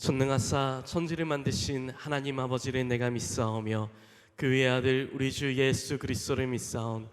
전능하사 천지를 만드신 하나님 아버지를 내가 믿사오며 그 외의 아들 우리 주 예수 그리스도를 믿사온.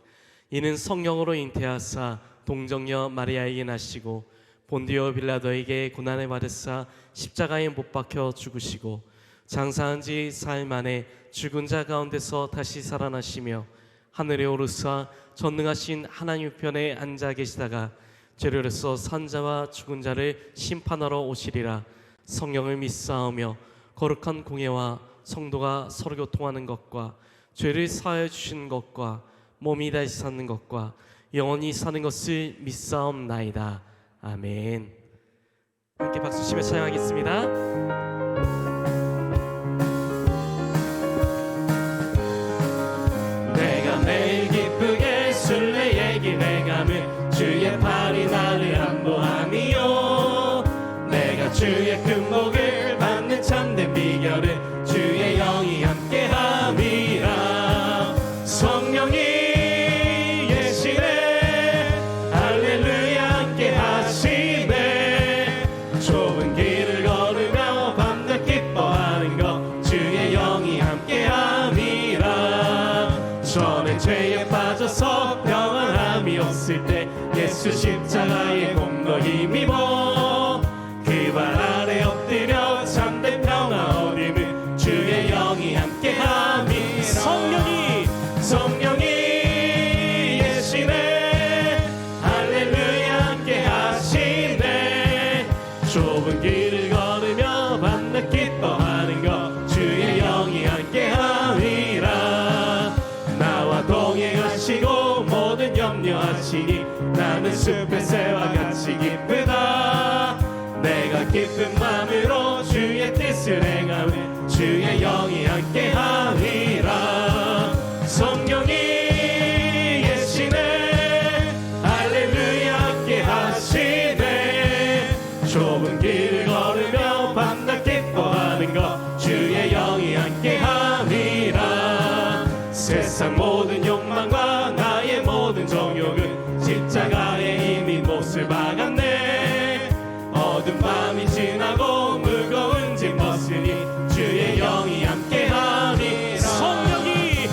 이는 성령으로 잉태하사 동정녀 마리아에게 나시고 본디오 빌라도에게 고난을 받으사 십자가에 못 박혀 죽으시고 장사한 지 사흘 만에 죽은 자 가운데서 다시 살아나시며 하늘에 오르사 전능하신 하나님 우편에 앉아 계시다가 죄로서 산 자와 죽은 자를 심판하러 오시리라. 성령을 믿사오며 거룩한 공예와 성도가 서로 교통하는 것과 죄를 사하여 주시는 것과 몸이 다시 사는 것과 영원히 사는 것을 믿사옵나이다. 아멘. 함께 박수 치며 찬양하겠습니다. 내가 매일 기쁘게 순례의 길에 가면 주의 팔이 나를 안보함이요. 내가 주의 큰 복을 받는 참된 비결은 주의 영이 함께함이라. 성령이 계시네 할렐루야 함께하시네. 좁은 길을 걸으며 밤낮 기뻐하는 것 주의 영이 함께함이라. 전에 죄에 빠져서 평안함이 없을 때 예수 십자가의 공로 힘입어 그 발 아래 엎드려 참된 평화 얻음은 주의 영이 함께함이라. 성령이 계시네 할렐루야 함께하시네. 좁은 길을 걸으며 밤낮 기뻐하는 것 주의 영이 함께함이라. 나와 동행하시고 모든 염려하시니 나는 숲의 새와 같이 기쁘다. 내가 기쁜 마음으로 주의 뜻을 행하면 주의 영이 함께하리라. 성령이 계시네 할렐루야 함께하시네. 좁은 길을 걸으며 밤낮 기뻐하는 것 주의 영이 함께하리라. 세상 모든 욕망과 나의 모든 정욕은 십자가에 이미 못을 박았네. 어두운 밤이 지나고 무거운 짐 벗으니 주의 영이 함께하니. 성령이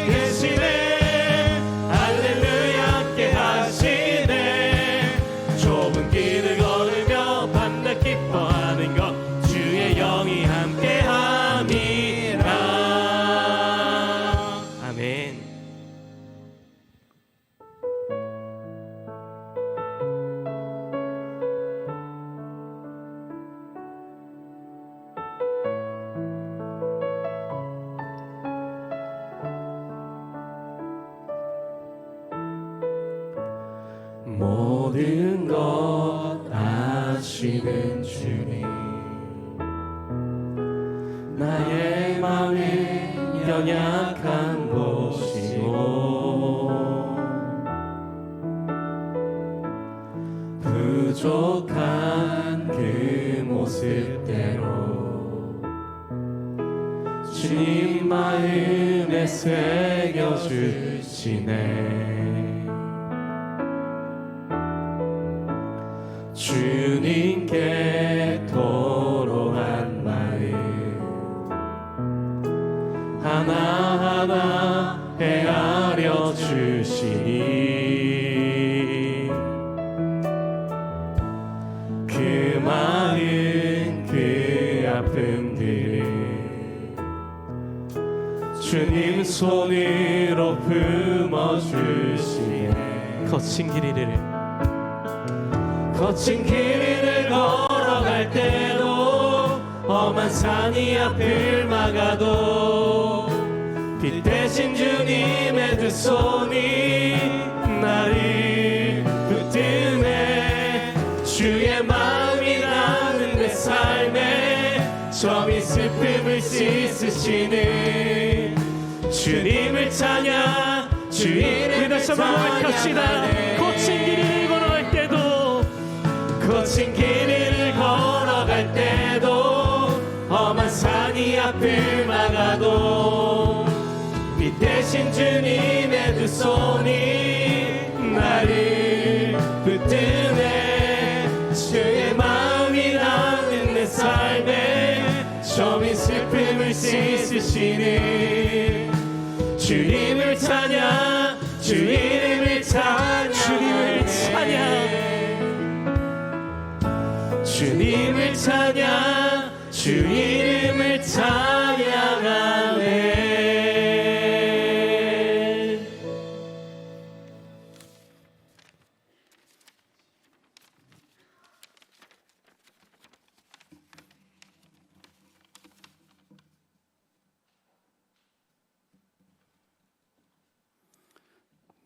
계시네 할렐루야 함께하시네. 좁은 길을 걸으며 밤낮 기뻐하는 것 주의 영이 함께함이라. 아멘. 모든 것 아시는 주님, 나의 마음의 연약한 곳이오 부족한 그 모습대로 주님 마음에 새겨주시네. 주님께 토로한 마음 하나하나 헤아려 주시니 그 마음 그 아픔들을 주님 손으로 품어주시네. 거친 길을 걸어갈 때도 험한 산이 앞을 막아도 빛 대신 주님의 두 손이 나를 붙드네. 주의 마음이 나는 내 삶에 점이 슬픔을 씻으시는 주님을 찬양 주님을 다시 한번 고백합시다. 거친 길을 걸어갈 때도 험한 산이 앞을 막아도 빛 대신 주님의 두 손이 나를 붙드네. 주의 마음이 나 쓰시는 주님을 찬양, 주 이름을 찬양, 주님을 찬양, 주님을 찬양, 주 이름을 찬양하네.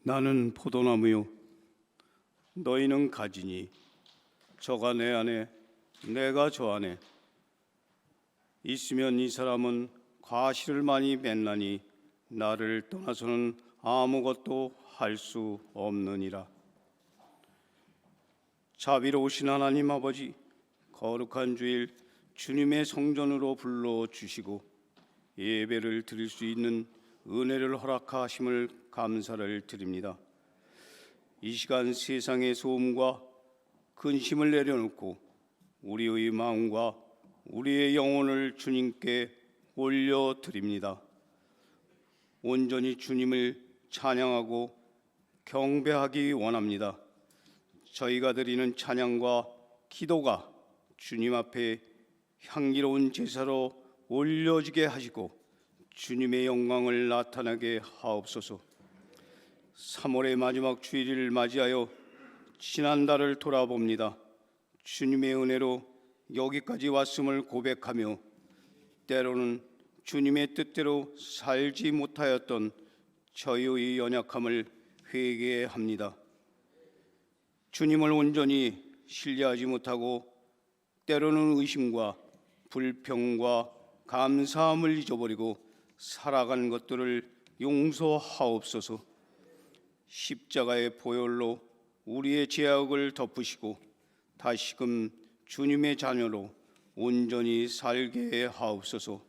나는 포도나무요 너희는 가지니 저가 내 안에 내가 저 안에 있으면 이 사람은 과실을 많이 맺나니 나를 떠나서는 아무것도 할 수 없느니라. 자비로우신 하나님 아버지, 거룩한 주일 주님의 성전으로 불러주시고 예배를 드릴 수 있는 은혜를 허락하심을 감사를 드립니다. 이 시간 세상의 소음과 근심을 내려놓고 우리의 마음과 우리의 영혼을 주님께 올려드립니다. 온전히 주님을 찬양하고 경배하기 원합니다. 저희가 드리는 찬양과 기도가 주님 앞에 향기로운 제사로 올려지게 하시고 주님의 영광을 나타나게 하옵소서. 3월의 마지막 주일을 맞이하여 지난달을 돌아봅니다. 주님의 은혜로 여기까지 왔음을 고백하며 때로는 주님의 뜻대로 살지 못하였던 저희의 연약함을 회개합니다. 주님을 온전히 신뢰하지 못하고 때로는 의심과 불평과 감사함을 잊어버리고 살아간 것들을 용서하옵소서. 십자가의 보혈로 우리의 죄악을 덮으시고 다시금 주님의 자녀로 온전히 살게 하옵소서.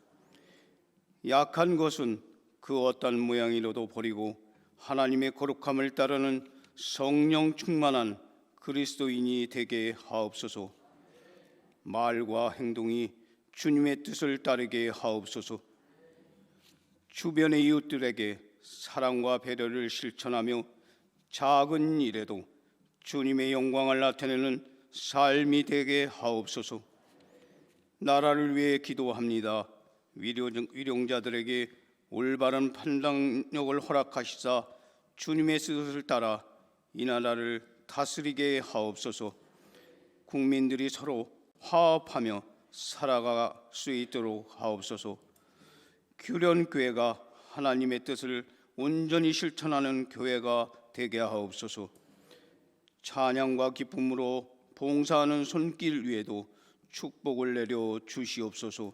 약한 것은 그 어떤 모양이라도 버리고 하나님의 거룩함을 따르는 성령 충만한 그리스도인이 되게 하옵소서. 말과 행동이 주님의 뜻을 따르게 하옵소서. 주변의 이웃들에게 사랑과 배려를 실천하며 작은 일에도 주님의 영광을 나타내는 삶이 되게 하옵소서. 나라를 위해 기도합니다. 위령자들에게 올바른 판단력을 허락하시사 주님의 뜻을 따라 이 나라를 다스리게 하옵소서. 국민들이 서로 화합하며 살아갈 수 있도록 하옵소서. 규련교회가 하나님의 뜻을 온전히 실천하는 교회가 되게 하옵소서. 찬양과 기쁨으로 봉사하는 손길 위에도 축복을 내려 주시옵소서.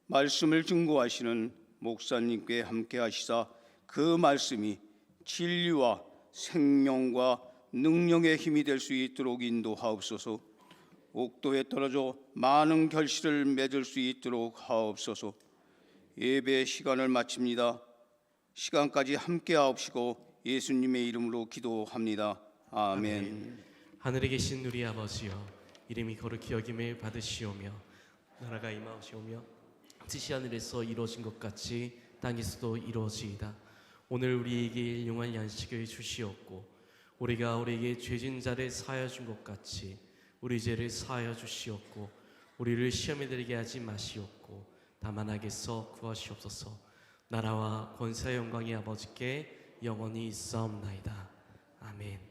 말씀을 증거하시는 목사님께 함께 하시사 그 말씀이 진리와 생명과 능력의 힘이 될 수 있도록 인도하옵소서. 옥도에 떨어져 많은 결실을 맺을 수 있도록 하옵소서. 예배 시간을 마칩니다. 시간까지 함께 하옵시고 예수님의 이름으로 기도합니다. 아멘. 하늘에 계신 우리 아버지여, 이름이 거룩히 여김을 받으시오며 나라가 임하시오며 뜻이 하늘에서 이루어진 것 같이 땅에서도 이루어지이다. 오늘 우리에게 일용할 양식을 주시옵고 우리가 우리에게 죄진 자를 사하여 준 것 같이 우리 죄를 사하여 주시옵고 우리를 시험에 들게 하지 마시옵고 다만 악에서 구하시옵소서. 나라와 권세와 영광이 아버지께 영원히 있사옵나이다. 아멘.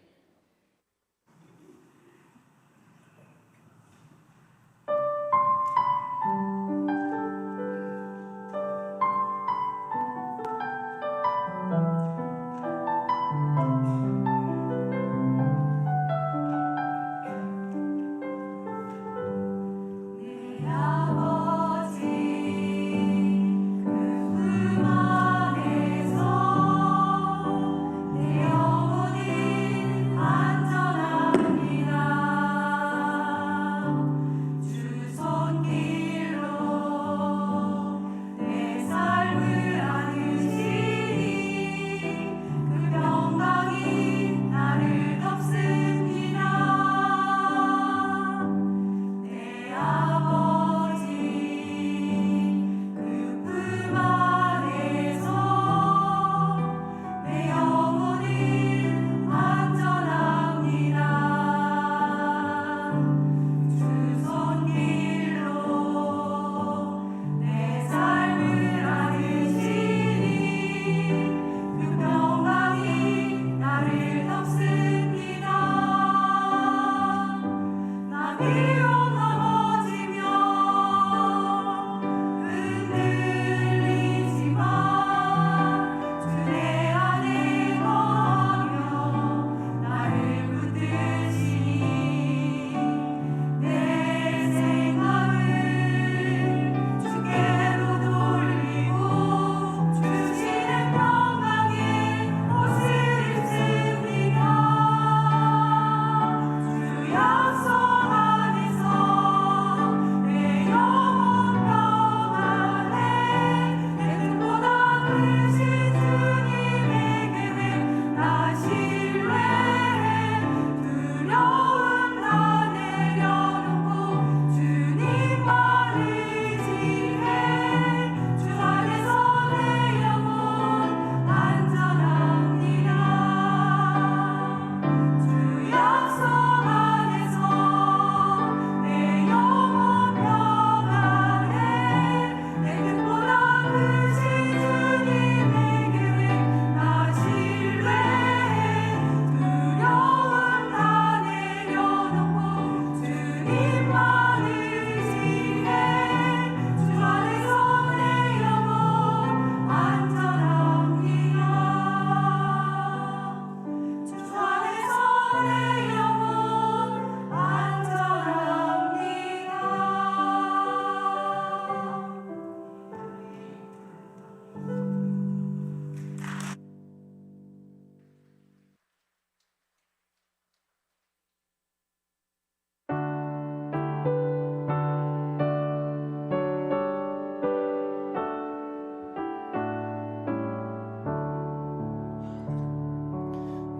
내 영혼이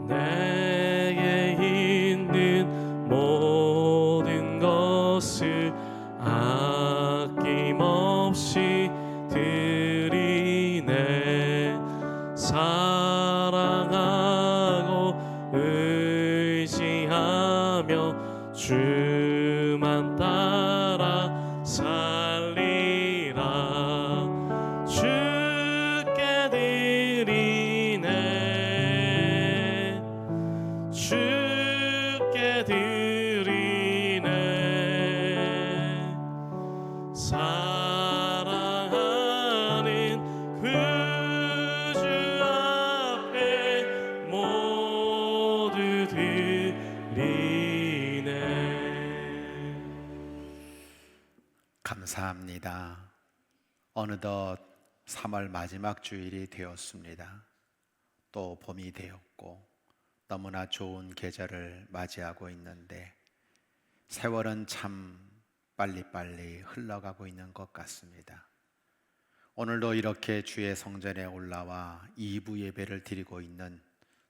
내게 있는 모든 것을 아낌없이 드리네. 사랑하고 의지하며 주만 따라 살리라. 주께 드리네. 주께 드리네. 사랑하는 구주 앞에 모두 드리네. 감사합니다. 어느덧 3월 마지막 주일이 되었습니다. 또 봄이 되었고 너무나 좋은 계절을 맞이하고 있는데 세월은 참 빨리빨리 흘러가고 있는 것 같습니다. 오늘도 이렇게 주의 성전에 올라와 2부 예배를 드리고 있는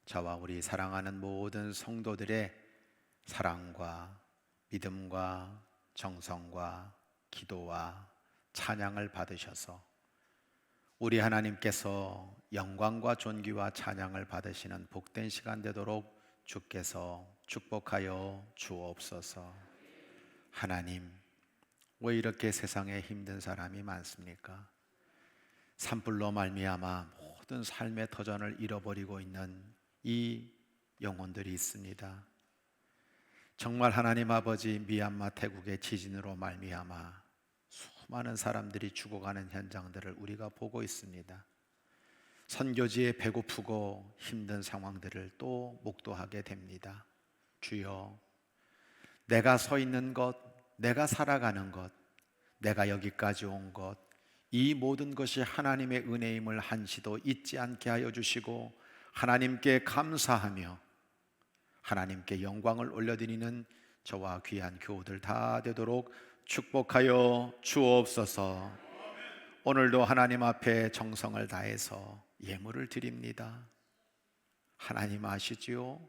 저와 우리 사랑하는 모든 성도들의 사랑과 믿음과 정성과 기도와 찬양을 받으셔서 우리 하나님께서 영광과 존귀와 찬양을 받으시는 복된 시간 되도록 주께서 축복하여 주옵소서. 하나님, 왜 이렇게 세상에 힘든 사람이 많습니까? 산불로 말미암아 모든 삶의 터전을 잃어버리고 있는 이 영혼들이 있습니다. 정말 하나님 아버지, 미얀마 태국의 지진으로 말미암아 수많은 사람들이 죽어가는 현장들을 우리가 보고 있습니다. 선교지에 배고프고 힘든 상황들을 또 목도하게 됩니다. 주여, 내가 서 있는 것, 내가 살아가는 것, 내가 여기까지 온 것, 이 모든 것이 하나님의 은혜임을 한시도 잊지 않게 하여 주시고 하나님께 감사하며 하나님께 영광을 올려드리는 저와 귀한 교우들 다 되도록 축복하여 주옵소서. 오늘도 하나님 앞에 정성을 다해서 예물을 드립니다. 하나님 아시지요?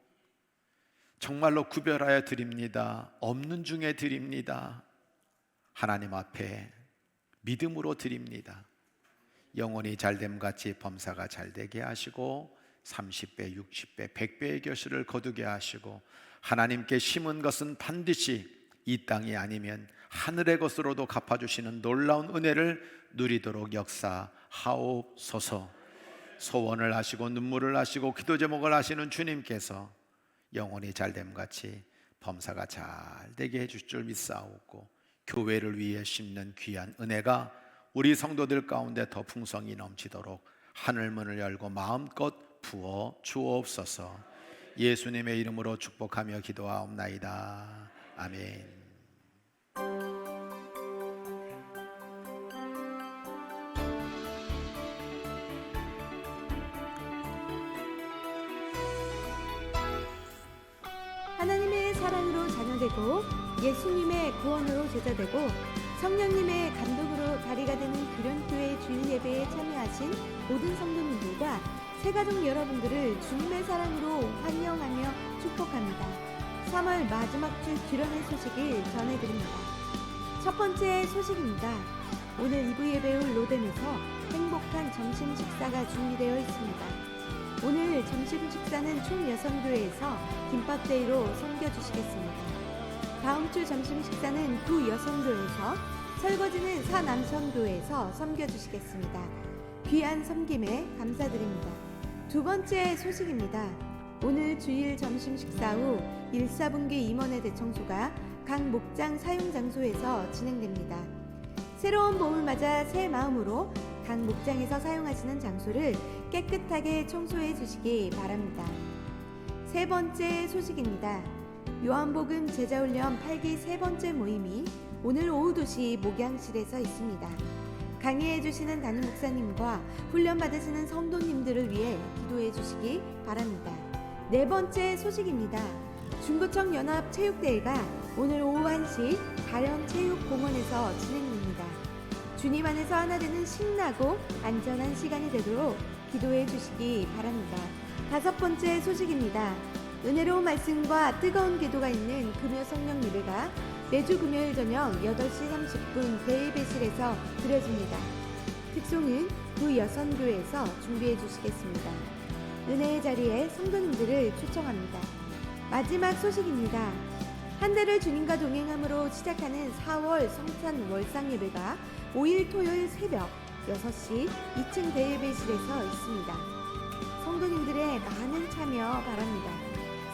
정말로 구별하여 드립니다. 없는 중에 드립니다. 하나님 앞에 믿음으로 드립니다. 영혼이 잘됨같이 범사가 잘되게 하시고 30배, 60배, 100배의 결실을 거두게 하시고 하나님께 심은 것은 반드시 이 땅이 아니면 하늘의 것으로도 갚아주시는 놀라운 은혜를 누리도록 역사하옵소서. 소원을 하시고 눈물을 하시고 기도 제목을 하시는 주님께서 영혼이 잘됨같이 범사가 잘되게 해주실 줄 믿사오고 교회를 위해 심는 귀한 은혜가 우리 성도들 가운데 더 풍성히 넘치도록 하늘문을 열고 마음껏 부어 주옵소서. 예수님의 이름으로 축복하며 기도하옵나이다. 아멘. 하나님의 사랑으로 자녀되고 예수님의 구원으로 제자되고 성령님의 감동으로 다리가 되는 규련교회 주일 예배에 참여하신 모든 성도님들과 새가족 여러분들을 주님의 사랑으로 환영하며 축복합니다. 3월 마지막 주 규련의 소식을 전해드립니다. 첫 번째 소식입니다. 오늘 2부 예배 후 로덴에서 행복한 점심 식사가 준비되어 있습니다. 오늘 점심 식사는 총 여성교회에서 김밥데이로 섬겨주시겠습니다. 다음 주 점심 식사는 두 여성교회에서, 설거지는 사 남성교회에서 섬겨주시겠습니다. 귀한 섬김에 감사드립니다. 두 번째 소식입니다. 오늘 주일 점심 식사 후 1사분기 임원회 대청소가 각 목장 사용 장소에서 진행됩니다. 새로운 봄을 맞아 새 마음으로 각 목장에서 사용하시는 장소를 깨끗하게 청소해 주시기 바랍니다. 세 번째 소식입니다. 요한복음 제자훈련 8기 세 번째 모임이 오늘 오후 2시 목양실에서 있습니다. 강의해 주시는 담임 목사님과 훈련 받으시는 성도님들을 위해 기도해 주시기 바랍니다. 네 번째 소식입니다. 중구청 연합 체육대회가 오늘 오후 1시 가령체육공원에서 진행됩니다. 주님 안에서 하나 되는 신나고 안전한 시간이 되도록 기도해 주시기 바랍니다. 다섯 번째 소식입니다. 은혜로운 말씀과 뜨거운 기도가 있는 금요 성령 예배가 매주 금요일 저녁 8시 30분 대예배실에서 드려집니다. 특송은 구 여선교회에서 준비해 주시겠습니다. 은혜의 자리에 성도님들을 초청합니다. 마지막 소식입니다. 한 달을 주님과 동행함으로 시작하는 4월 성찬 월상 예배가 5일 토요일 새벽 6시 2층 대예배실에서 있습니다. 성도님들의 많은 참여 바랍니다.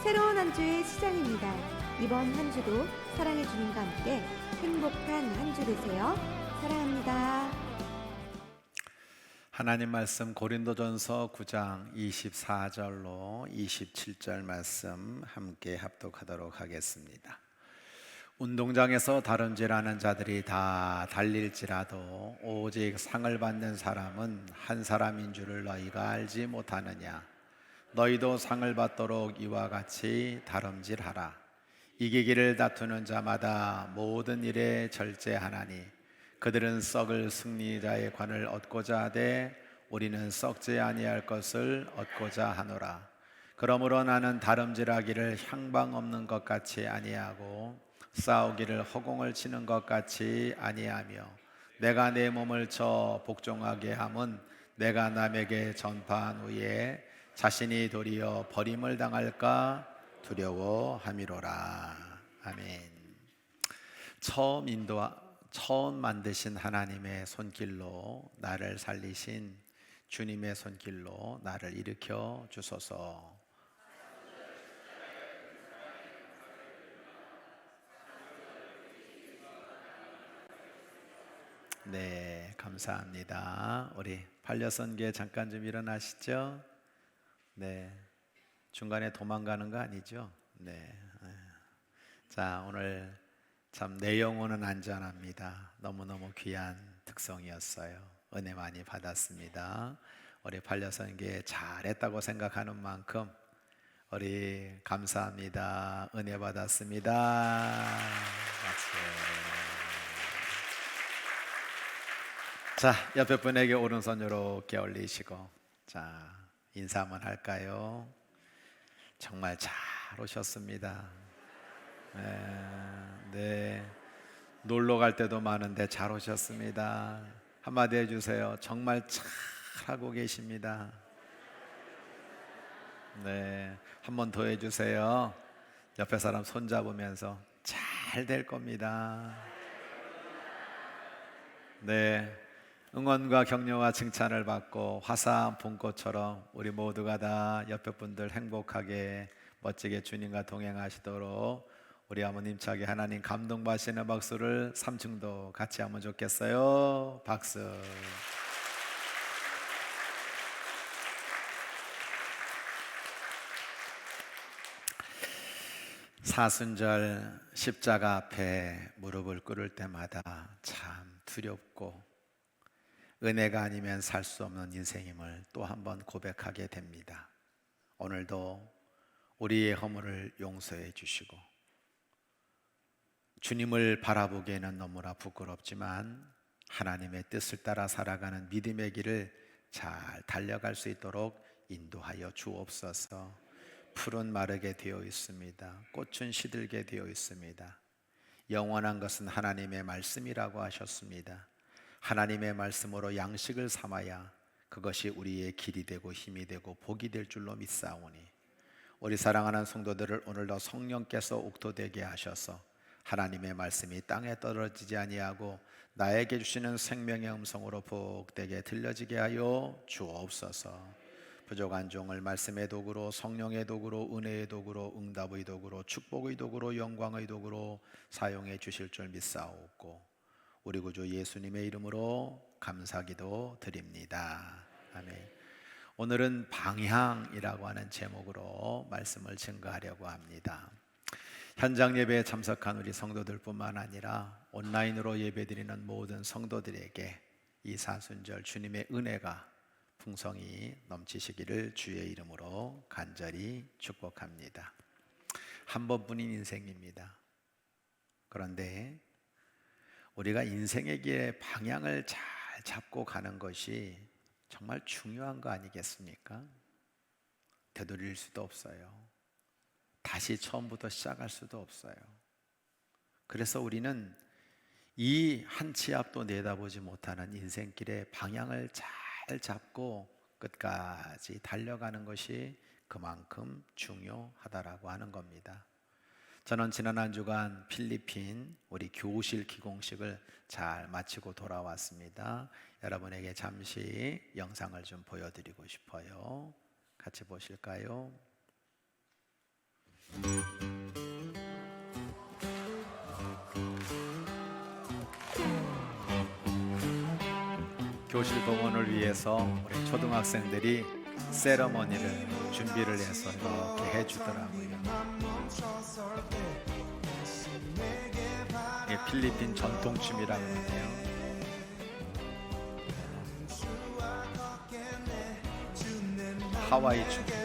새로운 한 주의 시작입니다. 이번 한 주도 사랑의 주님과 함께 행복한 한 주 되세요. 사랑합니다. 하나님 말씀 고린도전서 9장 24절로 27절 말씀 함께 합독하도록 하겠습니다. 운동장에서 다름질하는 자들이 다 달릴지라도 오직 상을 받는 사람은 한 사람인 줄을 너희가 알지 못하느냐. 너희도 상을 받도록 이와 같이 다름질하라. 이기기를 다투는 자마다 모든 일에 절제하나니 그들은 썩을 승리자의 관을 얻고자 하되 우리는 썩지 아니할 것을 얻고자 하노라. 그러므로 나는 다름질하기를 향방 없는 것 같이 아니하고 싸우기를 허공을 치는 것 같이 아니하며 내가 내 몸을 쳐 복종하게 함은 내가 남에게 전파한 후에 자신이 도리어 버림을 당할까 두려워함이로라. 아멘. 처음 만드신 하나님의 손길로 나를 살리신 주님의 손길로 나를 일으켜 주소서. 네, 감사합니다. 우리 반려선교회 잠깐 좀 일어나시죠. 네, 중간에 도망가는 거 아니죠? 네. 자, 오늘 참 내 영혼은 안전합니다. 너무너무 귀한 특성이었어요. 은혜 많이 받았습니다. 우리 반려선교회 잘했다고 생각하는 만큼 우리 감사합니다. 은혜 받았습니다. 박수. 자, 옆에 분에게 오른손 이렇게 올리시고 자, 인사 한번 할까요? 정말 잘 오셨습니다. 네, 놀러 갈 때도 많은데 잘 오셨습니다. 한마디 해주세요. 정말 잘하고 계십니다. 네, 한 번 더 해주세요. 옆에 사람 손 잡으면서 잘 될 겁니다. 네, 응원과 격려와 칭찬을 받고 화사한 봄꽃처럼 우리 모두가 다 옆에 분들 행복하게 멋지게 주님과 동행하시도록 우리 아버님 차게 하나님 감동받으시는 박수를 3층도 같이 하면 좋겠어요. 박수. 사순절 십자가 앞에 무릎을 꿇을 때마다 참 두렵고 은혜가 아니면 살 수 없는 인생임을 또 한 번 고백하게 됩니다. 오늘도 우리의 허물을 용서해 주시고 주님을 바라보기에는 너무나 부끄럽지만 하나님의 뜻을 따라 살아가는 믿음의 길을 잘 달려갈 수 있도록 인도하여 주옵소서. 풀은 마르게 되어 있습니다. 꽃은 시들게 되어 있습니다. 영원한 것은 하나님의 말씀이라고 하셨습니다. 하나님의 말씀으로 양식을 삼아야 그것이 우리의 길이 되고 힘이 되고 복이 될 줄로 믿사오니 우리 사랑하는 성도들을 오늘도 성령께서 옥토되게 하셔서 하나님의 말씀이 땅에 떨어지지 아니하고 나에게 주시는 생명의 음성으로 복되게 들려지게 하여 주옵소서. 부족한 종을 말씀의 도구로 성령의 도구로 은혜의 도구로 응답의 도구로 축복의 도구로 영광의 도구로 사용해 주실 줄 믿사옵고 우리 구주 예수님의 이름으로 감사기도 드립니다. 아멘. 오늘은 방향이라고 하는 제목으로 말씀을 증거하려고 합니다. 현장 예배에 참석한 우리 성도들뿐만 아니라 온라인으로 예배드리는 모든 성도들에게 이 사순절 주님의 은혜가 풍성히 넘치시기를 주의 이름으로 간절히 축복합니다. 한 번뿐인 인생입니다. 그런데 우리가 인생의 길의 방향을 잘 잡고 가는 것이 정말 중요한 거 아니겠습니까? 되돌릴 수도 없어요. 다시 처음부터 시작할 수도 없어요. 그래서 우리는 이 한 치 앞도 내다보지 못하는 인생길의 방향을 잘 잡고 끝까지 달려가는 것이 그만큼 중요하다라고 하는 겁니다. 저는 지난 한 주간 필리핀 우리 교실 기공식을 잘 마치고 돌아왔습니다. 여러분에게 잠시 영상을 좀 보여드리고 싶어요. 같이 보실까요? 교실 봉헌을 위해서 우리 초등학생들이 세러머니를 준비를 해서 이렇게 해주더라고요. 이게 필리핀 전통춤이라고 하네요. 하와이 춤이죠.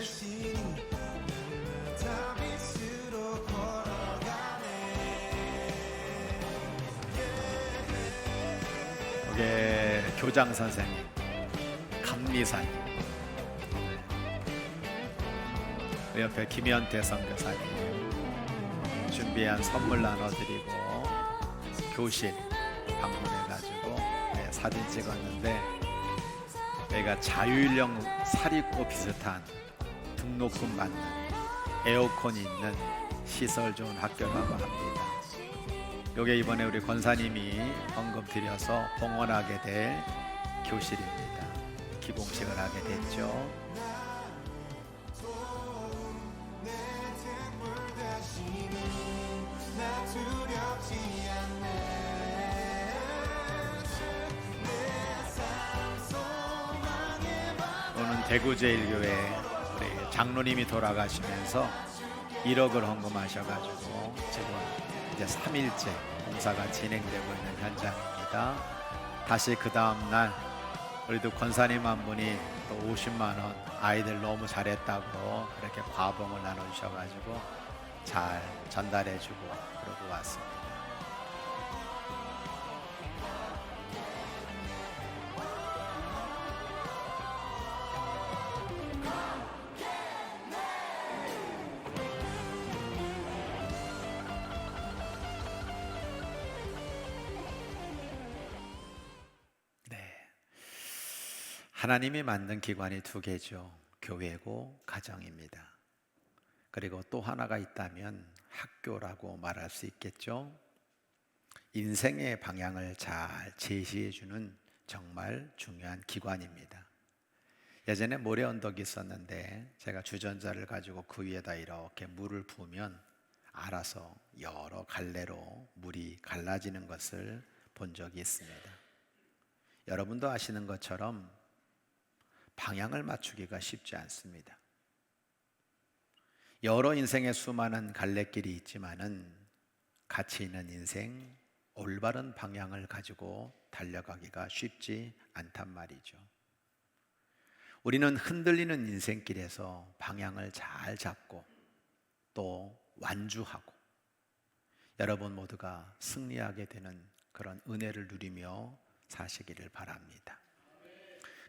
이게 교장 선생님, 감리사님, 옆에 김현태 선교사님 준비한 선물 나눠드리고 교실 방문해가지고 사진 찍었는데 여기가 자유인형 사립고 비슷한 등록금 받는 에어컨이 있는 시설 좋은 학교라고 합니다. 요게 이번에 우리 권사님이 헌금 드려서 봉헌하게 될 교실입니다. 기공식을 하게 됐죠. 오늘 대구제일교회 우리 장로님이 돌아가시면서 1억을 헌금하셔가지고 지금 이제 3일째 공사가 진행되고 있는 현장입니다. 다시 그 다음날 우리도 권사님 한 분이 또 50만 원 아이들 너무 잘했다고 그렇게 과봉을 나눠주셔가지고 잘 전달해주고 그러고 왔습니다. 하나님이 만든 기관이 두 개죠. 교회고 가정입니다. 그리고 또 하나가 있다면 학교라고 말할 수 있겠죠. 인생의 방향을 잘 제시해주는 정말 중요한 기관입니다. 예전에 모래 언덕이 있었는데 제가 주전자를 가지고 그 위에다 이렇게 물을 부으면 알아서 여러 갈래로 물이 갈라지는 것을 본 적이 있습니다. 여러분도 아시는 것처럼 방향을 맞추기가 쉽지 않습니다. 여러 인생의 수많은 갈래길이 있지만은 가치 있는 인생, 올바른 방향을 가지고 달려가기가 쉽지 않단 말이죠. 우리는 흔들리는 인생길에서 방향을 잘 잡고 또 완주하고 여러분 모두가 승리하게 되는 그런 은혜를 누리며 사시기를 바랍니다.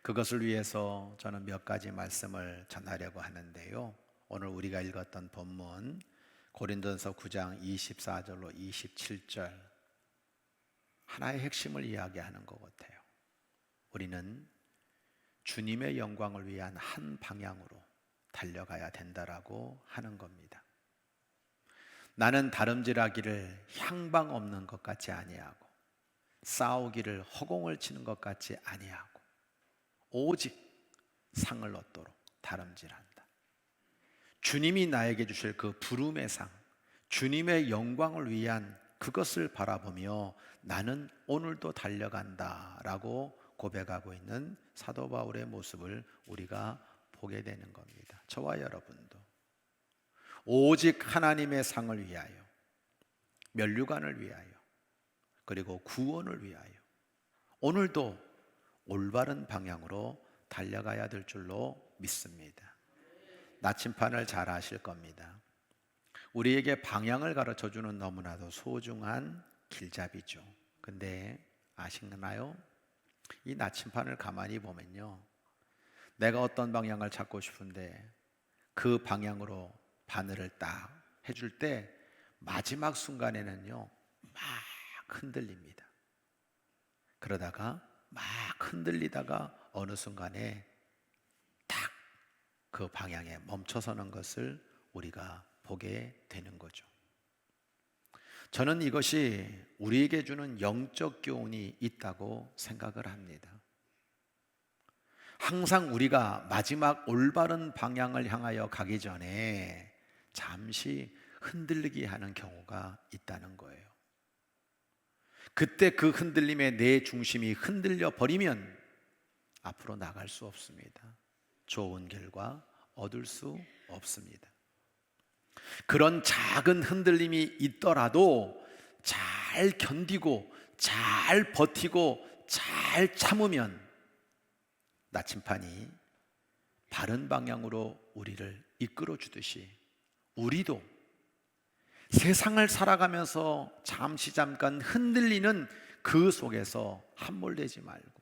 그것을 위해서 저는 몇 가지 말씀을 전하려고 하는데요. 오늘 우리가 읽었던 본문 고린도전서 9장 24절로 27절 하나의 핵심을 이야기하는 것 같아요. 우리는 주님의 영광을 위한 한 방향으로 달려가야 된다라고 하는 겁니다. 나는 다름질하기를 향방 없는 것 같이 아니하고 싸우기를 허공을 치는 것 같이 아니하고 오직 상을 얻도록 다름질한다. 주님이 나에게 주실 그 부름의 상, 주님의 영광을 위한 그것을 바라보며 나는 오늘도 달려간다라고 고백하고 있는 사도 바울의 모습을 우리가 보게 되는 겁니다. 저와 여러분도 오직 하나님의 상을 위하여, 면류관을 위하여, 그리고 구원을 위하여 오늘도 올바른 방향으로 달려가야 될 줄로 믿습니다. 나침판을 잘 아실 겁니다. 우리에게 방향을 가르쳐주는 너무나도 소중한 길잡이죠. 근데 아시나요? 이 나침판을 가만히 보면요, 내가 어떤 방향을 찾고 싶은데 그 방향으로 바늘을 딱 해줄 때 마지막 순간에는요 막 흔들립니다. 그러다가 막 흔들리다가 어느 순간에 딱 그 방향에 멈춰서는 것을 우리가 보게 되는 거죠. 저는 이것이 우리에게 주는 영적 교훈이 있다고 생각을 합니다. 항상 우리가 마지막 올바른 방향을 향하여 가기 전에 잠시 흔들리게 하는 경우가 있다는 거예요. 그때 그 흔들림에 내 중심이 흔들려 버리면 앞으로 나갈 수 없습니다. 좋은 결과 얻을 수 없습니다. 그런 작은 흔들림이 있더라도 잘 견디고 잘 버티고 잘 참으면 나침판이 바른 방향으로 우리를 이끌어 주듯이 우리도 세상을 살아가면서 잠깐 흔들리는 그 속에서 함몰되지 말고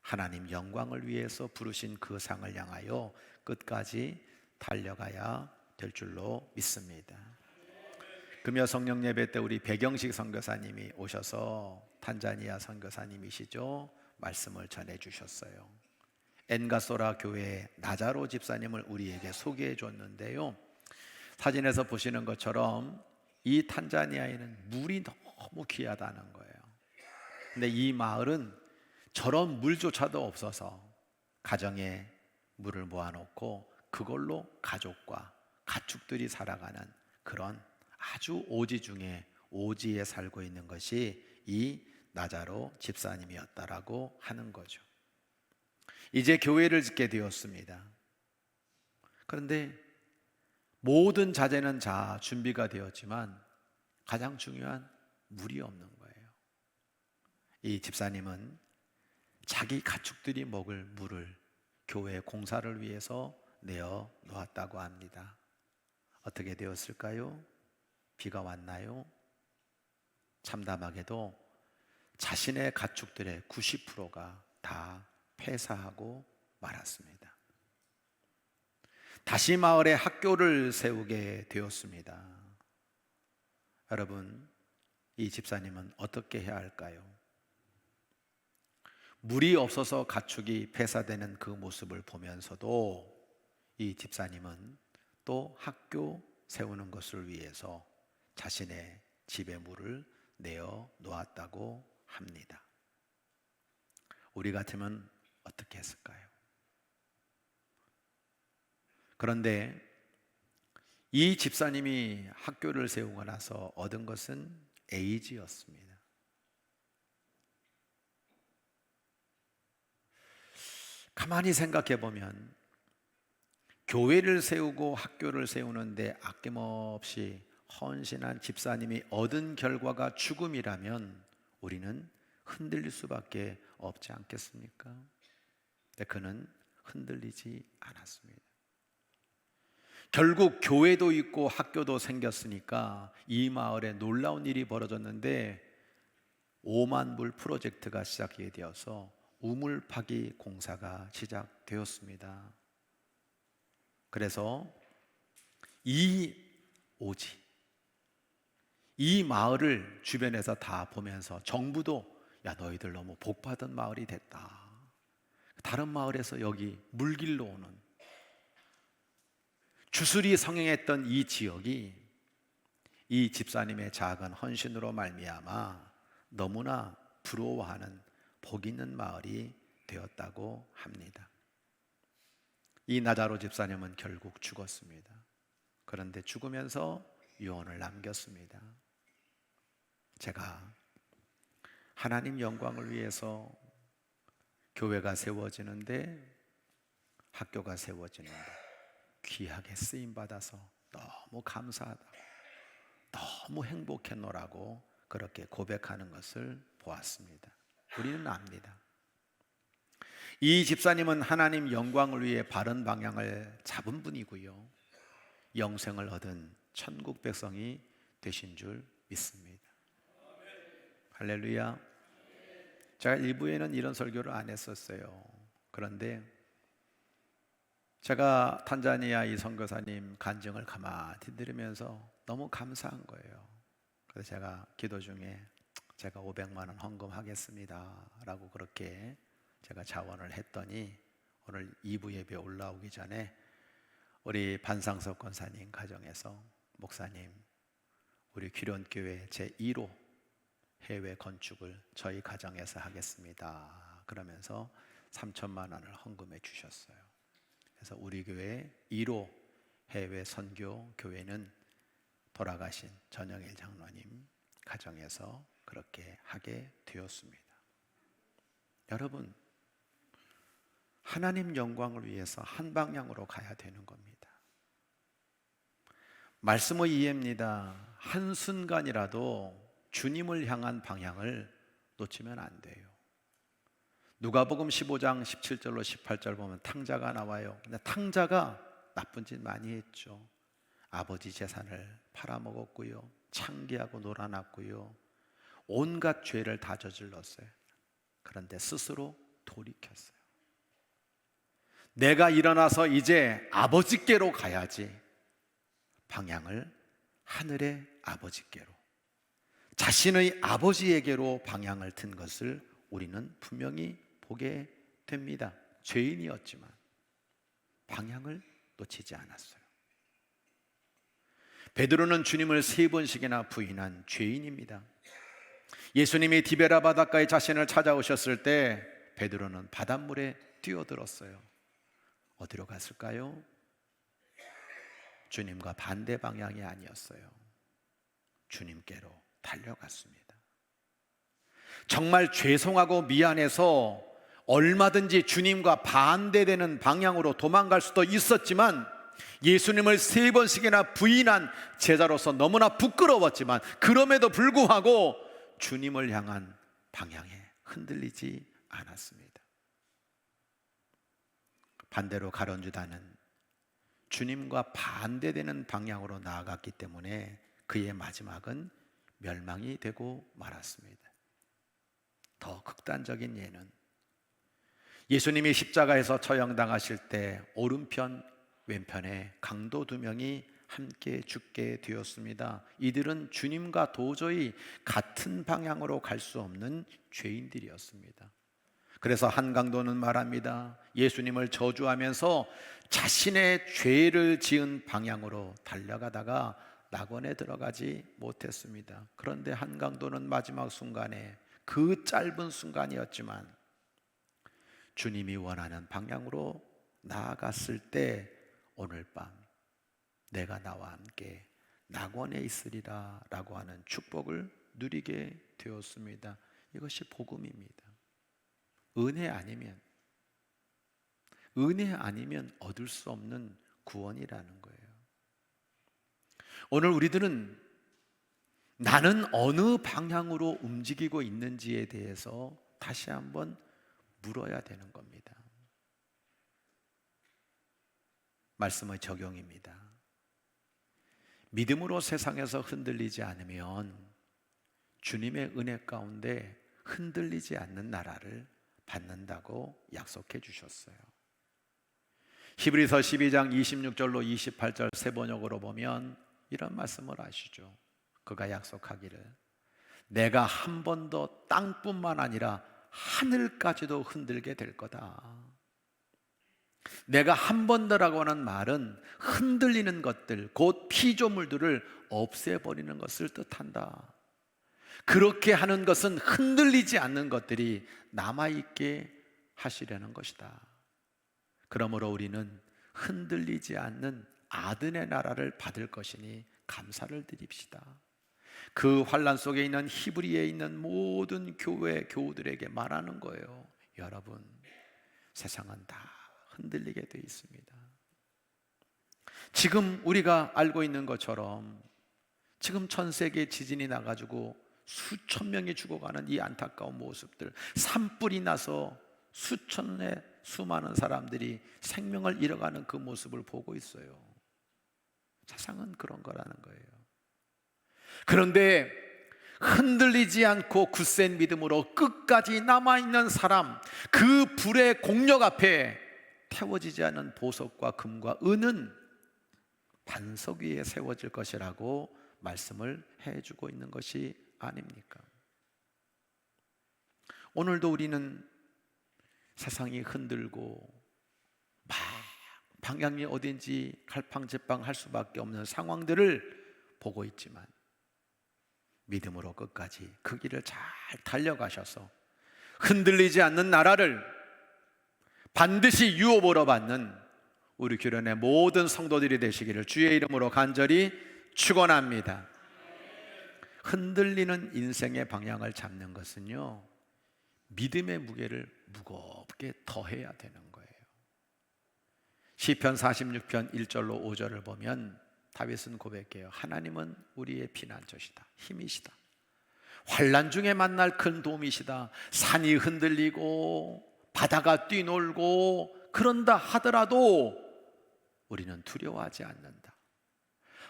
하나님 영광을 위해서 부르신 그 상을 향하여 끝까지 달려가야 될 줄로 믿습니다. 금요 성령 예배 때 우리 백영식 선교사님이 오셔서 탄자니아 선교사님이시죠. 말씀을 전해 주셨어요. 엔가소라 교회 나자로 집사님을 우리에게 소개해 줬는데요. 사진에서 보시는 것처럼 이 탄자니아에는 물이 너무 귀하다는 거예요. 근데 이 마을은 저런 물조차도 없어서 가정에 물을 모아놓고 그걸로 가족과 가축들이 살아가는 그런 아주 오지 중에 오지에 살고 있는 것이 이 나자로 집사님이었다라고 하는 거죠. 이제 교회를 짓게 되었습니다. 그런데 모든 자재는 다 준비가 되었지만 가장 중요한 물이 없는 거예요. 이 집사님은 자기 가축들이 먹을 물을 교회 공사를 위해서 내어 놓았다고 합니다. 어떻게 되었을까요? 비가 왔나요? 참담하게도 자신의 가축들의 90%가 다 폐사하고 말았습니다. 다시 마을에 학교를 세우게 되었습니다. 여러분, 이 집사님은 어떻게 해야 할까요? 물이 없어서 가축이 폐사되는 그 모습을 보면서도 이 집사님은 또 학교 세우는 것을 위해서 자신의 집에 물을 내어 놓았다고 합니다. 우리 같으면 어떻게 했을까요? 그런데 이 집사님이 학교를 세우고 나서 얻은 것은 에이즈였습니다. 가만히 생각해 보면 교회를 세우고 학교를 세우는데 아낌없이 헌신한 집사님이 얻은 결과가 죽음이라면 우리는 흔들릴 수밖에 없지 않겠습니까? 근데 그는 흔들리지 않았습니다. 결국 교회도 있고 학교도 생겼으니까 이 마을에 놀라운 일이 벌어졌는데 5만 불 프로젝트가 시작이 되어서 우물 파기 공사가 시작되었습니다. 그래서 이 오지, 이 마을을 주변에서 다 보면서 정부도 야 너희들 너무 복받은 마을이 됐다. 다른 마을에서 여기 물길로 오는 주술이 성행했던 이 지역이 이 집사님의 작은 헌신으로 말미암아 너무나 부러워하는 복 있는 마을이 되었다고 합니다. 이 나자로 집사님은 결국 죽었습니다. 그런데 죽으면서 유언을 남겼습니다. 제가 하나님 영광을 위해서 교회가 세워지는데 학교가 세워지는데 귀하게 쓰임받아서 너무 감사하다고 너무 행복했노라고 그렇게 고백하는 것을 보았습니다. 우리는 압니다. 이 집사님은 하나님 영광을 위해 바른 방향을 잡은 분이고요, 영생을 얻은 천국 백성이 되신 줄 믿습니다. 할렐루야. 제가 일부에는 이런 설교를 안 했었어요. 그런데 제가 탄자니아 이 선교사님 간증을 가만히 들으면서 너무 감사한 거예요. 그래서 제가 기도 중에 제가 500만 원 헌금하겠습니다 라고 그렇게 제가 자원을 했더니 오늘 2부 예배 올라오기 전에 우리 반상석 권사님 가정에서 목사님, 우리 기련교회 제1호 해외 건축을 저희 가정에서 하겠습니다 그러면서 3천만 원을 헌금해 주셨어요. 그래서 우리 교회 1호 해외 선교 교회는 돌아가신 전영일 장로님 가정에서 그렇게 하게 되었습니다. 여러분, 하나님 영광을 위해서 한 방향으로 가야 되는 겁니다. 말씀의 이해입니다. 한순간이라도 주님을 향한 방향을 놓치면 안 돼요. 누가복음 15장 17절로 18절 보면 탕자가 나와요. 근데 탕자가 나쁜 짓 많이 했죠. 아버지 재산을 팔아먹었고요, 창기하고 놀아났고요, 온갖 죄를 다 저질렀어요. 그런데 스스로 돌이켰어요. 내가 일어나서 이제 아버지께로 가야지. 방향을 하늘의 아버지께로, 자신의 아버지에게로 방향을 튼 것을 우리는 분명히 보게 됩니다. 죄인이었지만 방향을 놓치지 않았어요. 베드로는 주님을 3번씩이나 부인한 죄인입니다. 예수님이 디베라 바닷가에 자신을 찾아오셨을 때 베드로는 바닷물에 뛰어들었어요. 어디로 갔을까요? 주님과 반대 방향이 아니었어요. 주님께로 달려갔습니다. 정말 죄송하고 미안해서 얼마든지 주님과 반대되는 방향으로 도망갈 수도 있었지만, 예수님을 3번씩이나 부인한 제자로서 너무나 부끄러웠지만 그럼에도 불구하고 주님을 향한 방향에 흔들리지 않았습니다. 반대로 가룟 유다는 주님과 반대되는 방향으로 나아갔기 때문에 그의 마지막은 멸망이 되고 말았습니다. 더 극단적인 예는 예수님이 십자가에서 처형당하실 때 오른편 왼편에 강도 2명이 함께 죽게 되었습니다. 이들은 주님과 도저히 같은 방향으로 갈 수 없는 죄인들이었습니다. 그래서 한 강도는 말합니다. 예수님을 저주하면서 자신의 죄를 지은 방향으로 달려가다가 낙원에 들어가지 못했습니다. 그런데 한 강도는 마지막 순간에, 그 짧은 순간이었지만 주님이 원하는 방향으로 나아갔을 때 오늘 밤 내가 나와 함께 낙원에 있으리라 라고 하는 축복을 누리게 되었습니다. 이것이 복음입니다. 은혜 아니면 얻을 수 없는 구원이라는 거예요. 오늘 우리들은 나는 어느 방향으로 움직이고 있는지에 대해서 다시 한번 물어야 되는 겁니다. 말씀의 적용입니다. 믿음으로 세상에서 흔들리지 않으면 주님의 은혜 가운데 흔들리지 않는 나라를 받는다고 약속해 주셨어요. 히브리서 12장 26절로 28절 세번역으로 보면 이런 말씀을 하시죠. 그가 약속하기를 내가 한 번 더 땅뿐만 아니라 하늘까지도 흔들게 될 거다. 내가 한 번 더라고 하는 말은 흔들리는 것들, 곧 피조물들을 없애버리는 것을 뜻한다. 그렇게 하는 것은 흔들리지 않는 것들이 남아있게 하시려는 것이다. 그러므로 우리는 흔들리지 않는 아든의 나라를 받을 것이니 감사를 드립시다. 그 환난 속에 있는 히브리에 있는 모든 교회 교우들에게 말하는 거예요. 여러분, 세상은 다 흔들리게 돼 있습니다. 지금 우리가 알고 있는 것처럼 지금 전 세계에 지진이 나가지고 수천 명이 죽어가는 이 안타까운 모습들, 산불이 나서 수천의 수많은 사람들이 생명을 잃어가는 그 모습을 보고 있어요. 세상은 그런 거라는 거예요. 그런데 흔들리지 않고 굳센 믿음으로 끝까지 남아있는 사람, 그 불의 공력 앞에 태워지지 않은 보석과 금과 은은 반석 위에 세워질 것이라고 말씀을 해주고 있는 것이 아닙니까? 오늘도 우리는 세상이 흔들고 막 방향이 어딘지 갈팡질팡할 수밖에 없는 상황들을 보고 있지만 믿음으로 끝까지 그 길을 잘 달려가셔서 흔들리지 않는 나라를 반드시 유업으로 받는 우리 교련의 모든 성도들이 되시기를 주의 이름으로 간절히 축원합니다. 흔들리는 인생의 방향을 잡는 것은요, 믿음의 무게를 무겁게 더해야 되는 거예요. 시편 46편 1절로 5절을 보면 다윗은 고백해요. 하나님은 우리의 피난처시다, 힘이시다. 환난 중에 만날 큰 도움이시다. 산이 흔들리고 바다가 뛰놀고 그런다 하더라도 우리는 두려워하지 않는다.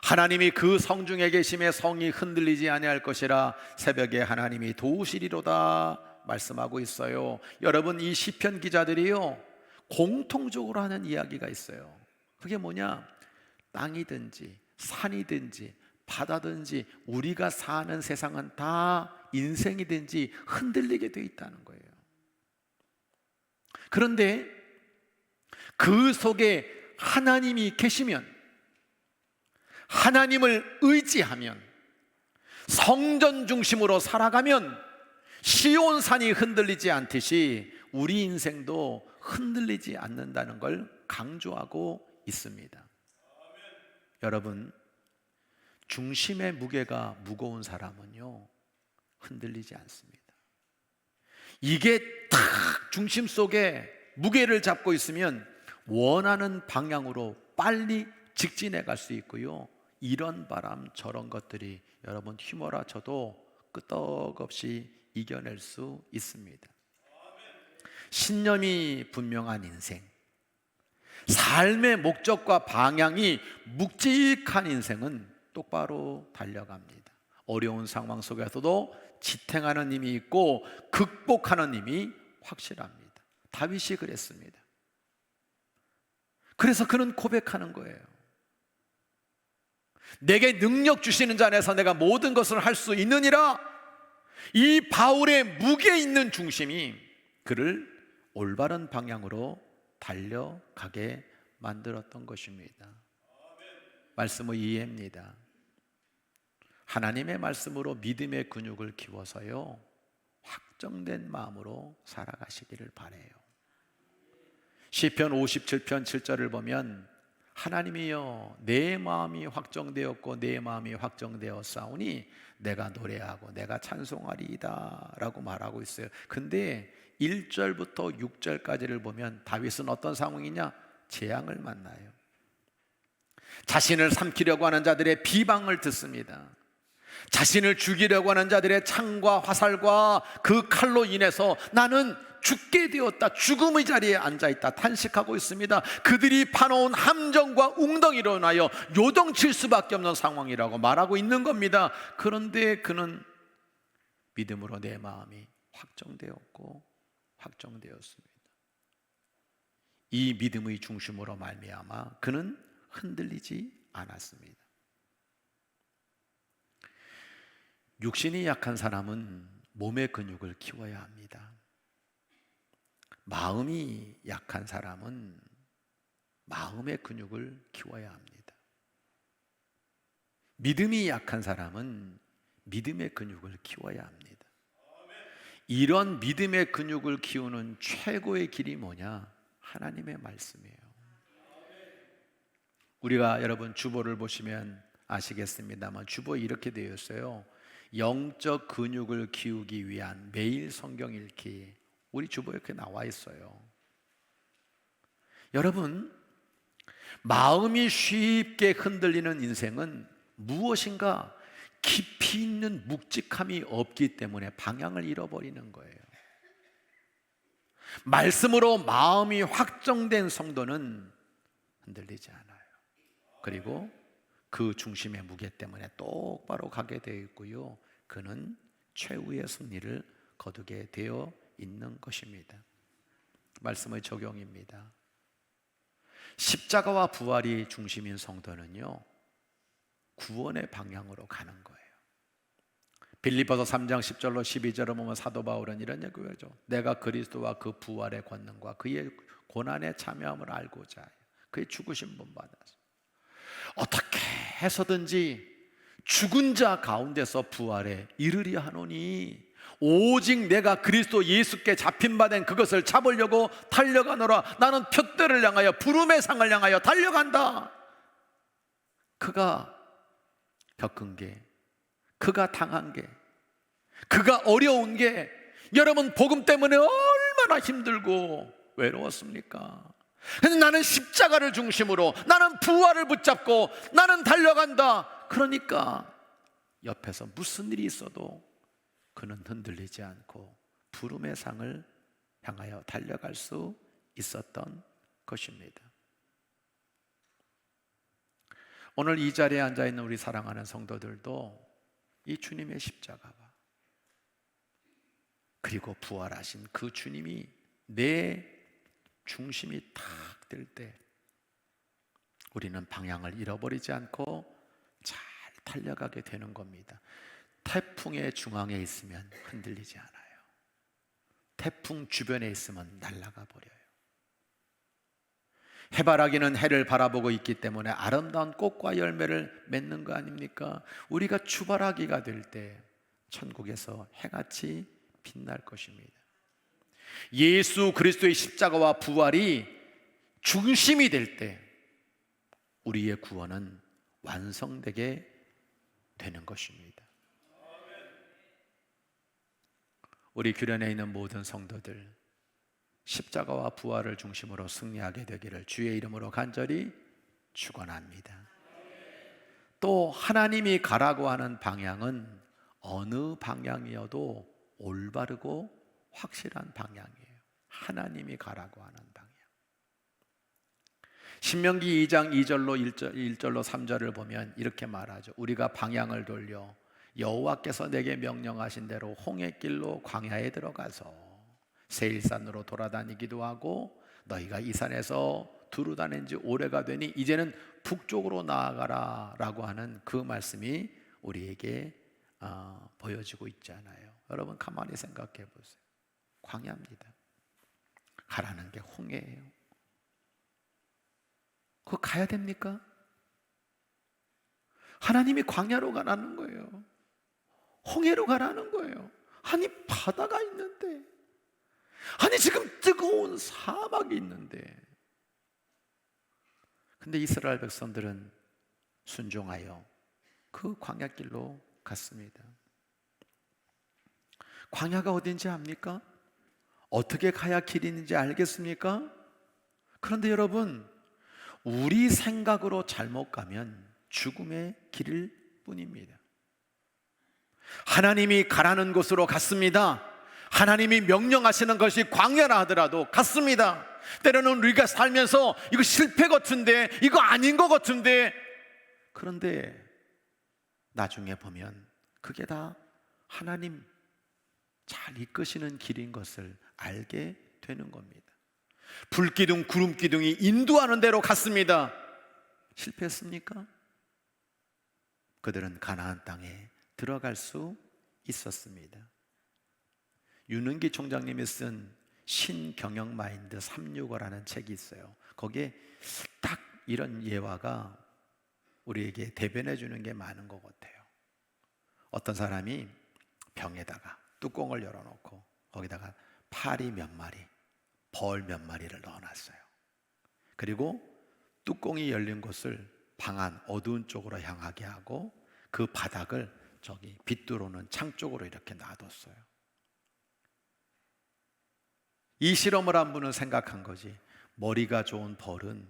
하나님이 그 성중에 계심에 성이 흔들리지 아니할 것이라 새벽에 하나님이 도우시리로다 말씀하고 있어요. 여러분, 이 시편 기자들이요, 공통적으로 하는 이야기가 있어요. 그게 뭐냐? 땅이든지 산이든지 바다든지 우리가 사는 세상은 다 인생이든지 흔들리게 돼 있다는 거예요. 그런데 그 속에 하나님이 계시면, 하나님을 의지하면, 성전 중심으로 살아가면 시온산이 흔들리지 않듯이 우리 인생도 흔들리지 않는다는 걸 강조하고 있습니다. 여러분, 중심의 무게가 무거운 사람은요, 흔들리지 않습니다. 이게 딱 중심 속에 무게를 잡고 있으면 원하는 방향으로 빨리 직진해 갈 수 있고요, 이런 바람 저런 것들이 여러분 휘몰아쳐도 끄떡없이 이겨낼 수 있습니다. 신념이 분명한 인생, 삶의 목적과 방향이 묵직한 인생은 똑바로 달려갑니다. 어려운 상황 속에서도 지탱하는 힘이 있고 극복하는 힘이 확실합니다. 다윗이 그랬습니다. 그래서 그는 고백하는 거예요. 내게 능력 주시는 자 안에서 내가 모든 것을 할 수 있느니라. 이 바울의 무게 있는 중심이 그를 올바른 방향으로 달려가게 만들었던 것입니다. 말씀의 이해입니다. 하나님의 말씀으로 믿음의 근육을 키워서요, 확정된 마음으로 살아가시기를 바라요. 시편 57편 7절을 보면 하나님이여 내 마음이 확정되었고 내 마음이 확정되었사오니 내가 노래하고 내가 찬송하리이다 라고 말하고 있어요. 근데 1절부터 6절까지를 보면 다윗은 어떤 상황이냐? 재앙을 만나요. 자신을 삼키려고 하는 자들의 비방을 듣습니다. 자신을 죽이려고 하는 자들의 창과 화살과 그 칼로 인해서 나는 죽게 되었다, 죽음의 자리에 앉아있다 탄식하고 있습니다. 그들이 파놓은 함정과 웅덩이로 인하여 요동칠 수밖에 없는 상황이라고 말하고 있는 겁니다. 그런데 그는 믿음으로 내 마음이 확정되었고 확정되었습니다. 이 믿음의 중심으로 말미암아 그는 흔들리지 않았습니다. 육신이 약한 사람은 몸의 근육을 키워야 합니다. 마음이 약한 사람은 마음의 근육을 키워야 합니다. 믿음이 약한 사람은 믿음의 근육을 키워야 합니다. 이런 믿음의 근육을 키우는 최고의 길이 뭐냐? 하나님의 말씀이에요. 우리가 여러분 주보를 보시면 아시겠습니다만 주보에 이렇게 되어 있어요. 영적 근육을 키우기 위한 매일 성경 읽기. 우리 주보에 이렇게 나와 있어요. 여러분, 마음이 쉽게 흔들리는 인생은 무엇인가 깊이 있는 묵직함이 없기 때문에 방향을 잃어버리는 거예요. 말씀으로 마음이 확정된 성도는 흔들리지 않아요. 그리고 그 중심의 무게 때문에 똑바로 가게 되어 있고요, 그는 최후의 승리를 거두게 되어 있는 것입니다. 말씀의 적용입니다. 십자가와 부활이 중심인 성도는요, 구원의 방향으로 가는 거예요. 빌립보서 3장 10절로 12절을 보면 사도 바울은 이런 얘기를 하죠. 내가 그리스도와 그 부활의 권능과 그의 고난에 참여함을 알고자 해요. 그의 죽으신 분 받아서 어떻게 해서든지 죽은 자 가운데서 부활에 이르려 하노니 오직 내가 그리스도 예수께 잡힌 바 된 그것을 잡으려고 달려가노라. 나는 표대를 향하여 부름의 상을 향하여 달려간다. 그가 겪은 게, 그가 당한 게, 그가 어려운 게, 여러분 복음 때문에 얼마나 힘들고 외로웠습니까? 근데 나는 십자가를 중심으로, 나는 부활을 붙잡고 나는 달려간다. 그러니까 옆에서 무슨 일이 있어도 그는 흔들리지 않고 부름의 상을 향하여 달려갈 수 있었던 것입니다. 오늘 이 자리에 앉아있는 우리 사랑하는 성도들도 이 주님의 십자가와 그리고 부활하신 그 주님이 내 중심이 탁 될 때 우리는 방향을 잃어버리지 않고 잘 달려가게 되는 겁니다. 태풍의 중앙에 있으면 흔들리지 않아요. 태풍 주변에 있으면 날아가 버려요. 해바라기는 해를 바라보고 있기 때문에 아름다운 꽃과 열매를 맺는 거 아닙니까? 우리가 주바라기가 될 때 천국에서 해같이 빛날 것입니다. 예수 그리스도의 십자가와 부활이 중심이 될 때 우리의 구원은 완성되게 되는 것입니다. 우리 규련에 있는 모든 성도들 십자가와 부활을 중심으로 승리하게 되기를 주의 이름으로 간절히 축원합니다. 또 하나님이 가라고 하는 방향은 어느 방향이어도 올바르고 확실한 방향이에요. 하나님이 가라고 하는 방향. 신명기 2장 2절로 1절로 3절을 보면 이렇게 말하죠. 우리가 방향을 돌려 여호와께서 내게 명령하신 대로 홍해길로 광야에 들어가서 세일산으로 돌아다니기도 하고 너희가 이 산에서 두루 다닌 지 오래가 되니 이제는 북쪽으로 나아가라 라고 하는 그 말씀이 우리에게 보여지고 있잖아요. 여러분 가만히 생각해 보세요. 광야입니다. 가라는 게 홍해예요. 그거 가야 됩니까? 하나님이 광야로 가라는 거예요. 홍해로 가라는 거예요. 아니 바다가 있는데, 아니 지금 뜨거운 사막이 있는데, 근데 이스라엘 백성들은 순종하여 그 광야길로 갔습니다. 광야가 어딘지 압니까? 어떻게 가야 길이 있는지 알겠습니까? 그런데 여러분, 우리 생각으로 잘못 가면 죽음의 길일 뿐입니다. 하나님이 가라는 곳으로 갔습니다. 하나님이 명령하시는 것이 광야라 하더라도 갔습니다. 때로는 우리가 살면서 이거 실패 같은데, 이거 아닌 것 같은데, 그런데 나중에 보면 그게 다 하나님 잘 이끄시는 길인 것을 알게 되는 겁니다. 불기둥, 구름기둥이 인도하는 대로 갔습니다. 실패했습니까? 그들은 가나안 땅에 들어갈 수 있었습니다. 윤은기 총장님이 쓴 신경영 마인드 365라는 책이 있어요. 거기에 딱 이런 예화가 우리에게 대변해 주는 게 많은 것 같아요. 어떤 사람이 병에다가 뚜껑을 열어놓고 거기다가 파리 몇 마리, 벌 몇 마리를 넣어놨어요. 그리고 뚜껑이 열린 곳을 방 안 어두운 쪽으로 향하게 하고 그 바닥을 저기 빛 들어오는 창 쪽으로 이렇게 놔뒀어요. 이 실험을 한 분은 생각한 거지, 머리가 좋은 벌은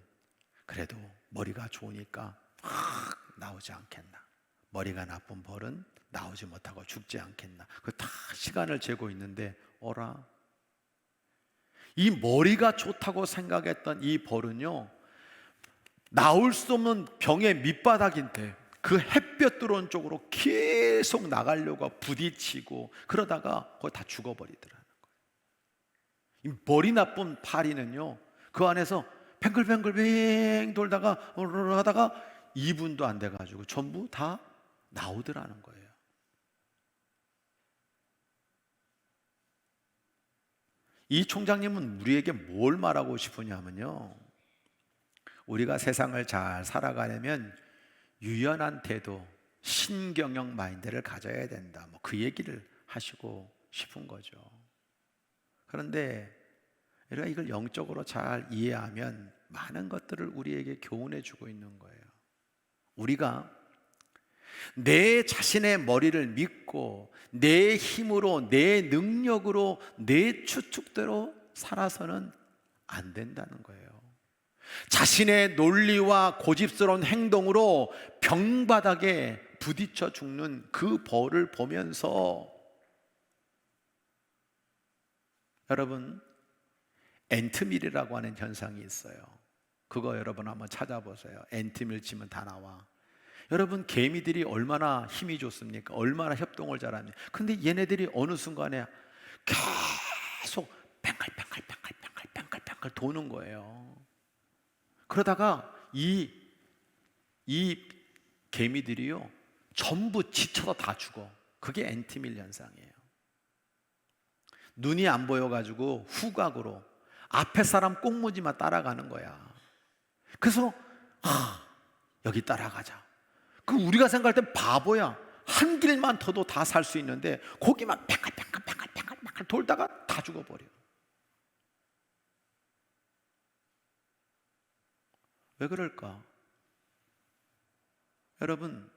그래도 머리가 좋으니까 확 나오지 않겠나, 머리가 나쁜 벌은 나오지 못하고 죽지 않겠나. 그 다 시간을 재고 있는데 어라, 이 머리가 좋다고 생각했던 이 벌은요, 나올 수 없는 병의 밑바닥인데 그 햇볕 들어온 쪽으로 계속 나가려고 부딪히고 그러다가 거의 다 죽어버리더라는 거예요. 이 머리 나쁜 파리는요, 그 안에서 뱅글뱅글 돌다가 하다가 2분도 안 돼가지고 전부 다 나오더라는 거예요. 이 총장님은 우리에게 뭘 말하고 싶으냐면요, 우리가 세상을 잘 살아가려면 유연한 태도, 신경영 마인드를 가져야 된다, 뭐 그 얘기를 하시고 싶은 거죠. 그런데 우리가 이걸 영적으로 잘 이해하면 많은 것들을 우리에게 교훈해 주고 있는 거예요. 우리가 내 자신의 머리를 믿고 내 힘으로, 내 능력으로, 내 추측대로 살아서는 안 된다는 거예요. 자신의 논리와 고집스러운 행동으로 병바닥에 부딪혀 죽는 그 벌을 보면서, 여러분, 앤트밀이라고 하는 현상이 있어요. 그거 여러분 한번 찾아보세요. 앤트밀 치면 다 나와. 여러분, 개미들이 얼마나 힘이 좋습니까? 얼마나 협동을 잘합니까? 근데 얘네들이 어느 순간에 계속 뱅글뱅글 도는 거예요. 그러다가 이 개미들이요, 전부 지쳐서 다 죽어. 그게 앤트밀 현상이에요. 눈이 안 보여가지고 후각으로 앞에 사람 꽁무지만 따라가는 거야. 그래서 여기 따라가자. 그 우리가 생각할 땐 바보야. 한 길만 터도 다 살 수 있는데 거기만 뱅글뱅글 돌다가 다 죽어버려. 왜 그럴까? 여러분,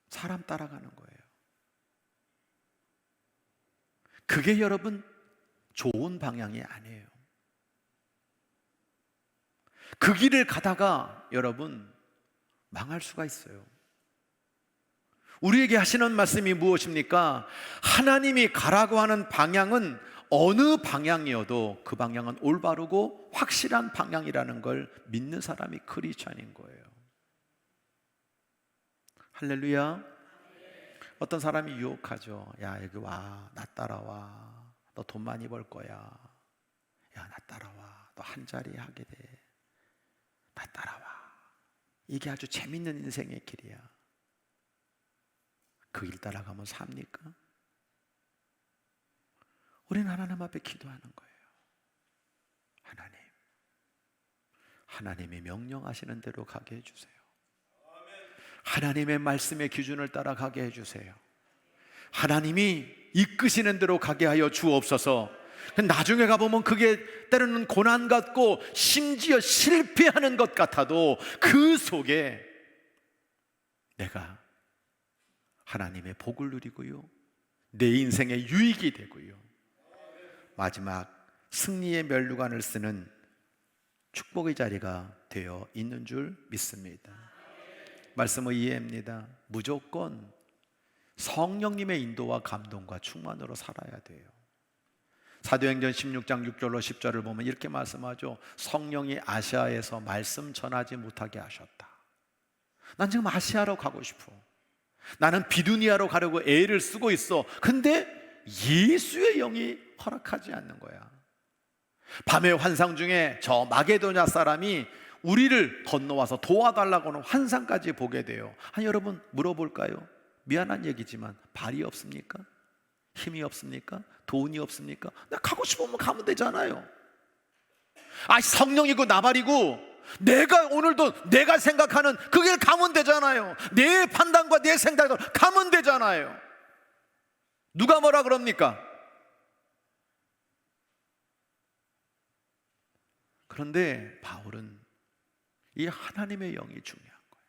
사람 따라가는 거예요. 그게 여러분 좋은 방향이 아니에요. 그 길을 가다가 여러분 망할 수가 있어요. 우리에게 하시는 말씀이 무엇입니까? 하나님이 가라고 하는 방향은 어느 방향이어도 그 방향은 올바르고 확실한 방향이라는 걸 믿는 사람이 크리스찬인 거예요. 할렐루야. 어떤 사람이 유혹하죠. 야, 여기 와, 나 따라와. 너 돈 많이 벌 거야. 야, 나 따라와. 너 한 자리 하게 돼. 나 따라와. 이게 아주 재밌는 인생의 길이야. 그 길 따라가면 삽니까? 우리는 하나님 앞에 기도하는 거예요. 하나님이 명령하시는 대로 가게 해주세요. 하나님의 말씀의 기준을 따라가게 해주세요. 하나님이 이끄시는 대로 가게 하여 주옵소서. 나중에 가보면 그게 때로는 고난 같고 심지어 실패하는 것 같아도 그 속에 내가 하나님의 복을 누리고요, 내 인생의 유익이 되고요, 마지막 승리의 면류관을 쓰는 축복의 자리가 되어 있는 줄 믿습니다. 말씀을 이해합니다. 무조건 성령님의 인도와 감동과 충만으로 살아야 돼요. 사도행전 16장 6절로 10절을 보면 이렇게 말씀하죠. 성령이 아시아에서 말씀 전하지 못하게 하셨다. 난 지금 아시아로 가고 싶어. 나는 비두니아로 가려고 애를 쓰고 있어. 근데 예수의 영이 허락하지 않는 거야. 밤의 환상 중에 저 마게도냐 사람이 우리를 건너와서 도와달라고는 환상까지 보게 돼요. 여러분 물어볼까요? 미안한 얘기지만 발이 없습니까? 힘이 없습니까? 돈이 없습니까? 나 가고 싶으면 가면 되잖아요. 성령이고 나발이고 내가 오늘도 내가 생각하는 그 길 가면 되잖아요. 내 판단과 내 생각대로 가면 되잖아요. 누가 뭐라 그럽니까? 그런데 바울은 이 하나님의 영이 중요한 거예요.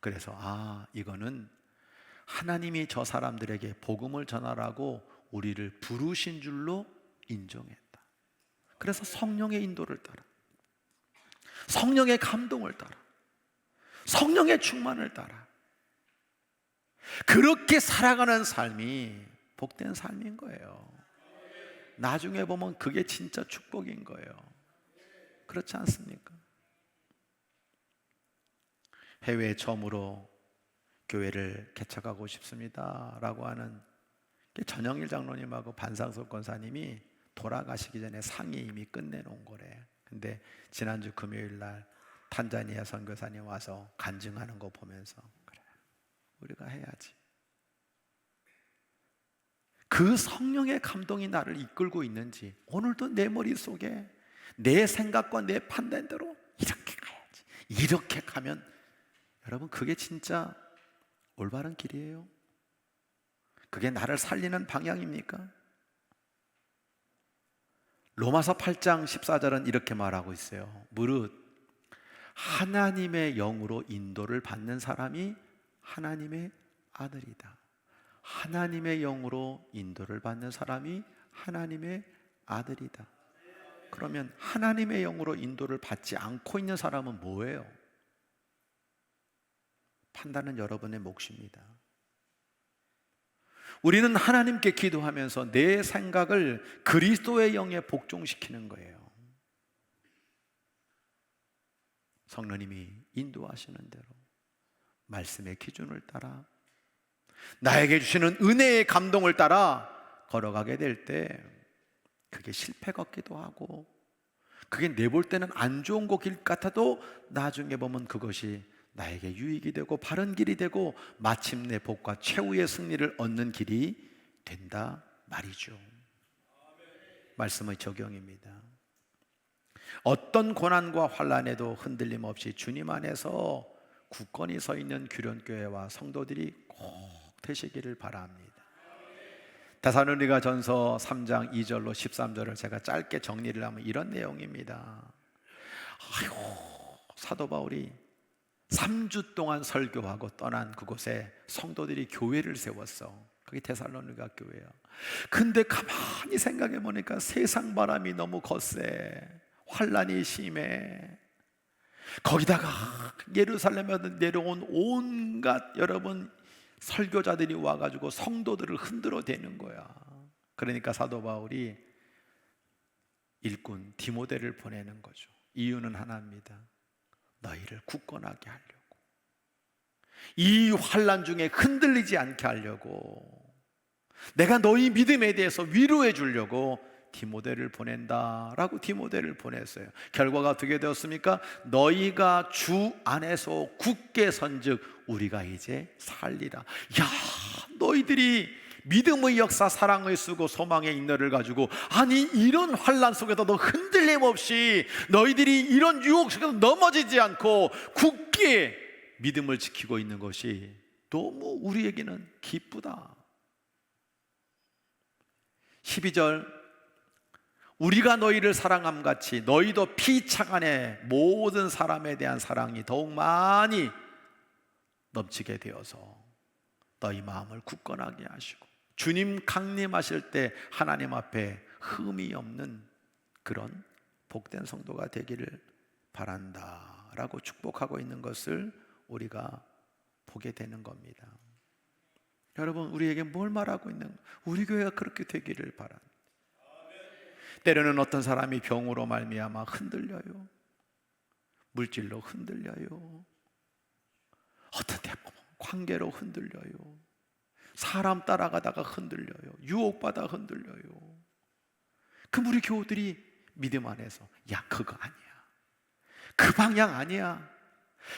그래서 이거는 하나님이 저 사람들에게 복음을 전하라고 우리를 부르신 줄로 인정했다. 그래서 성령의 인도를 따라, 성령의 감동을 따라, 성령의 충만을 따라 그렇게 살아가는 삶이 복된 삶인 거예요. 나중에 보면 그게 진짜 축복인 거예요. 그렇지 않습니까? 해외에 처음으로 교회를 개척하고 싶습니다 라고 하는 전영일 장로님하고 반상석 권사님이 돌아가시기 전에 상의 이미 끝내놓은 거래. 근데 지난주 금요일 날 탄자니아 선교사님 와서 간증하는 거 보면서 그래, 우리가 해야지. 그 성령의 감동이 나를 이끌고 있는지 오늘도 내 머릿속에 내 생각과 내 판단대로 이렇게 가야지, 이렇게 가면 여러분 그게 진짜 올바른 길이에요? 그게 나를 살리는 방향입니까? 로마서 8장 14절은 이렇게 말하고 있어요. 무릇 하나님의 영으로 인도를 받는 사람이 하나님의 아들이다. 하나님의 영으로 인도를 받는 사람이 하나님의 아들이다. 그러면 하나님의 영으로 인도를 받지 않고 있는 사람은 뭐예요? 판단은 여러분의 몫입니다. 우리는 하나님께 기도하면서 내 생각을 그리스도의 영에 복종시키는 거예요. 성령님이 인도하시는 대로 말씀의 기준을 따라 나에게 주시는 은혜의 감동을 따라 걸어가게 될 때 그게 실패 같기도 하고 그게 내볼 때는 안 좋은 길 같아도 나중에 보면 그것이 나에게 유익이 되고 바른 길이 되고 마침내 복과 최후의 승리를 얻는 길이 된다 말이죠. 말씀의 적용입니다. 어떤 고난과 환난에도 흔들림 없이 주님 안에서 굳건히 서 있는 규련교회와 성도들이 꼭 되시기를 바랍니다. 데살로니가 전서 3장 2절로 13절을 제가 짧게 정리를 하면 이런 내용입니다. 아이고, 사도 바울이 3주 동안 설교하고 떠난 그곳에 성도들이 교회를 세웠어. 그게 데살로니가 교회야. 근데 가만히 생각해 보니까 세상 바람이 너무 거세, 환란이 심해. 거기다가 예루살렘에서 내려온 온갖 여러분 설교자들이 와가지고 성도들을 흔들어 대는 거야. 그러니까 사도 바울이 일꾼 디모데를 보내는 거죠. 이유는 하나입니다. 너희를 굳건하게 하려고, 이 환난 중에 흔들리지 않게 하려고, 내가 너희 믿음에 대해서 위로해 주려고 디모데를 보낸다라고 디모데를 보냈어요. 결과가 어떻게 되었습니까? 너희가 주 안에서 굳게 선즉 우리가 이제 살리라. 야, 너희들이 믿음의 역사, 사랑의 쓰고 소망의 인내를 가지고, 아니 이런 환난 속에서도 흔들림 없이 너희들이 이런 유혹 속에서 넘어지지 않고 굳게 믿음을 지키고 있는 것이 너무 우리에게는 기쁘다. 12절, 우리가 너희를 사랑함 같이 너희도 피차간에 모든 사람에 대한 사랑이 더욱 많이 넘치게 되어서 너희 마음을 굳건하게 하시고 주님 강림하실 때 하나님 앞에 흠이 없는 그런 복된 성도가 되기를 바란다 라고 축복하고 있는 것을 우리가 보게 되는 겁니다. 여러분, 우리에게 뭘 말하고 있는, 우리 교회가 그렇게 되기를 바랍니다. 때로는 어떤 사람이 병으로 말미암아 흔들려요. 물질로 흔들려요. 어떤 때 관계로 흔들려요. 사람 따라가다가 흔들려요. 유혹받아 흔들려요. 그럼 우리 교우들이 믿음 안에서 야, 그거 아니야, 그 방향 아니야,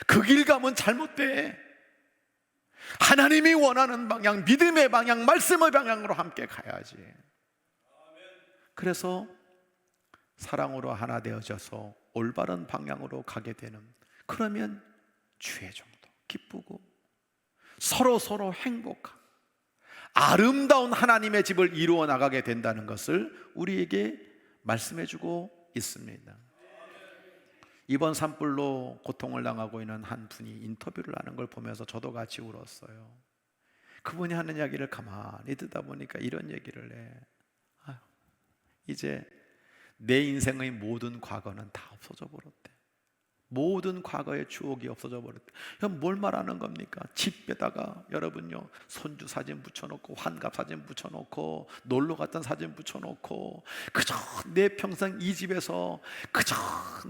그 길 가면 잘못돼, 하나님이 원하는 방향, 믿음의 방향, 말씀의 방향으로 함께 가야지. 그래서 사랑으로 하나 되어져서 올바른 방향으로 가게 되는, 그러면 주의 종도 기쁘고 서로 행복한 아름다운 하나님의 집을 이루어 나가게 된다는 것을 우리에게 말씀해 주고 있습니다. 이번 산불로 고통을 당하고 있는 한 분이 인터뷰를 하는 걸 보면서 저도 같이 울었어요. 그분이 하는 이야기를 가만히 듣다 보니까 이런 얘기를 해. 이제 내 인생의 모든 과거는 다 없어져 버렸대. 모든 과거의 추억이 없어져 버렸대. 그럼 뭘 말하는 겁니까? 집에다가 여러분요, 손주 사진 붙여놓고 환갑 사진 붙여놓고 놀러 갔던 사진 붙여놓고 그저 내 평생 이 집에서 그저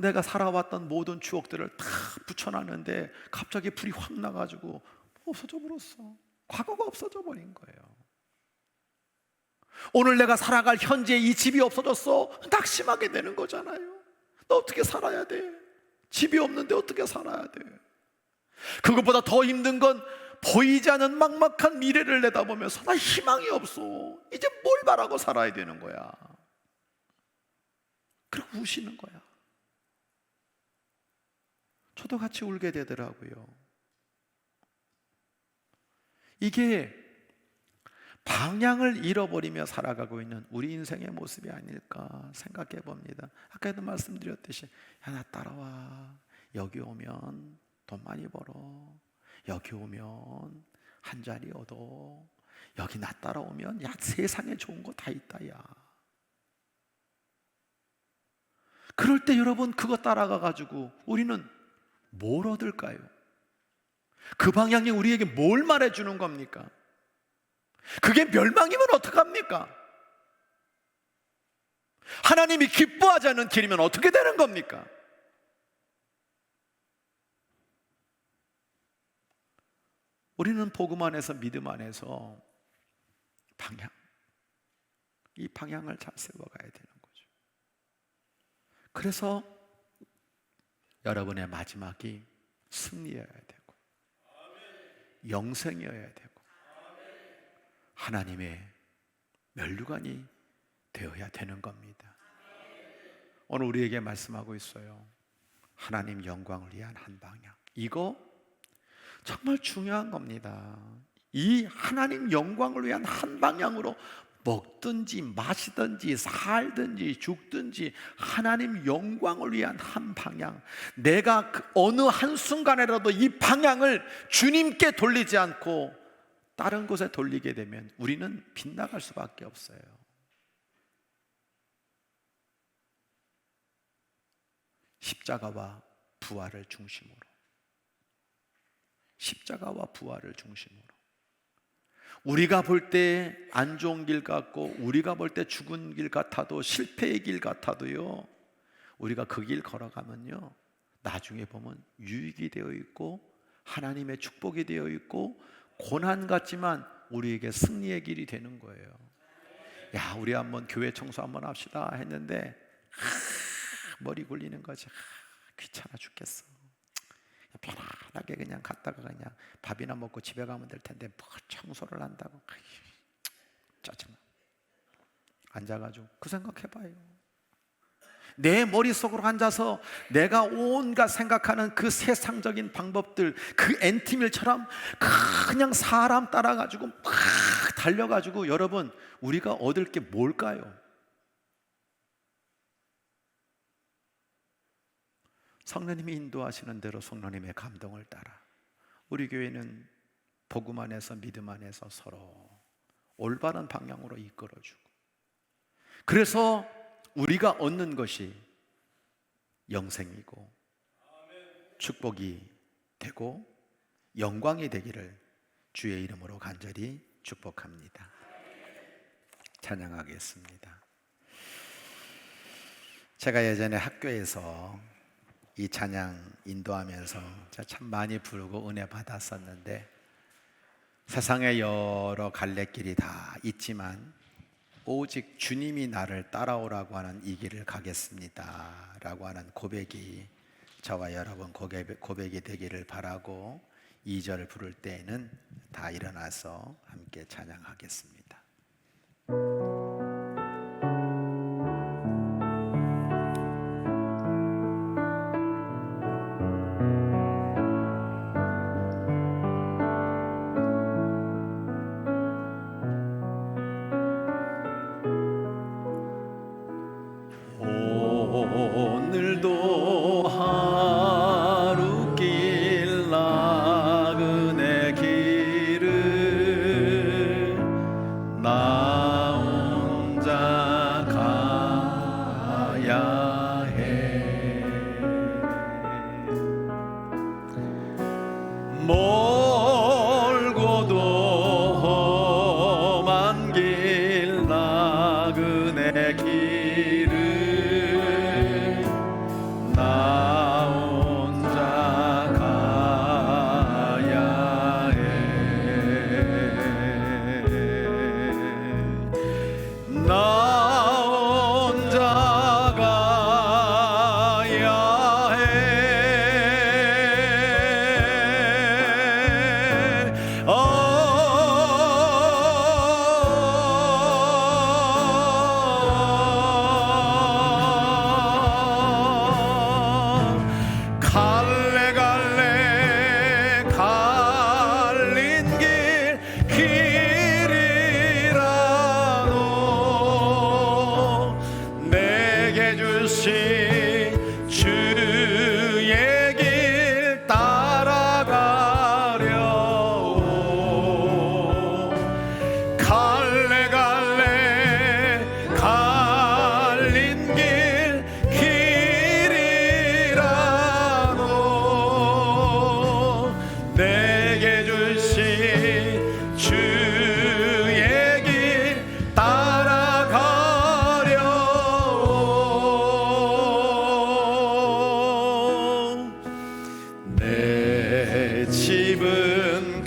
내가 살아왔던 모든 추억들을 다 붙여놨는데 갑자기 불이 확 나가지고 없어져 버렸어. 과거가 없어져 버린 거예요. 오늘 내가 살아갈 현재 이 집이 없어졌어. 낙심하게 되는 거잖아요. 너 어떻게 살아야 돼? 집이 없는데 어떻게 살아야 돼? 그것보다 더 힘든 건 보이지 않는 막막한 미래를 내다보면서 나 희망이 없어, 이제 뭘 바라고 살아야 되는 거야. 그러고 우시는 거야. 저도 같이 울게 되더라고요. 이게 방향을 잃어버리며 살아가고 있는 우리 인생의 모습이 아닐까 생각해 봅니다. 아까도 말씀드렸듯이, 야, 나 따라와. 여기 오면 돈 많이 벌어. 여기 오면 한 자리 얻어. 여기 나 따라오면 야, 세상에 좋은 거 다 있다, 야. 그럴 때 여러분, 그거 따라가 가지고 우리는 뭘 얻을까요? 그 방향이 우리에게 뭘 말해주는 겁니까? 그게 멸망이면 어떡합니까? 하나님이 기뻐하지 않는 길이면 어떻게 되는 겁니까? 우리는 복음 안에서, 믿음 안에서 이 방향을 잘 세워가야 되는 거죠. 그래서 여러분의 마지막이 승리여야 되고, 영생이어야 되고, 하나님의 면류관이 되어야 되는 겁니다. 오늘 우리에게 말씀하고 있어요. 하나님 영광을 위한 한 방향. 이거 정말 중요한 겁니다. 이 하나님 영광을 위한 한 방향으로 먹든지 마시든지 살든지 죽든지 하나님 영광을 위한 한 방향, 내가 어느 한순간에라도 이 방향을 주님께 돌리지 않고 다른 곳에 돌리게 되면 우리는 빗나갈 수밖에 없어요. 십자가와 부활을 중심으로, 십자가와 부활을 중심으로, 우리가 볼 때 안 좋은 길 같고, 우리가 볼 때 죽은 길 같아도, 실패의 길 같아도요, 우리가 그 길 걸어가면요, 나중에 보면 유익이 되어 있고 하나님의 축복이 되어 있고 고난 같지만 우리에게 승리의 길이 되는 거예요. 야, 우리 한번 교회 청소 한번 합시다 했는데 머리 굴리는 거지. 귀찮아 죽겠어. 편안하게 그냥 갔다가 그냥 밥이나 먹고 집에 가면 될 텐데 뭘 청소를 한다고. 짜증나. 앉아가지고 그 생각해봐요. 내 머릿속으로 앉아서 내가 온갖 생각하는 그 세상적인 방법들, 그 엔티밀처럼 그냥 사람 따라가지고 막 달려가지고, 여러분, 우리가 얻을 게 뭘까요? 성령님이 인도하시는 대로 성령님의 감동을 따라 우리 교회는 복음 안에서, 믿음 안에서 서로 올바른 방향으로 이끌어주고, 그래서 우리가 얻는 것이 영생이고 축복이 되고 영광이 되기를 주의 이름으로 간절히 축복합니다. 찬양하겠습니다. 제가 예전에 학교에서 이 찬양 인도하면서 참 많이 부르고 은혜 받았었는데, 세상에 여러 갈래길이 다 있지만 오직 주님이 나를 따라오라고 하는 이 길을 가겠습니다 라고 하는 고백이 저와 여러분 고백이 되기를 바라고, 2절 부를 때에는 다 일어나서 함께 찬양하겠습니다. 오늘도 하루길 나그네 길을 나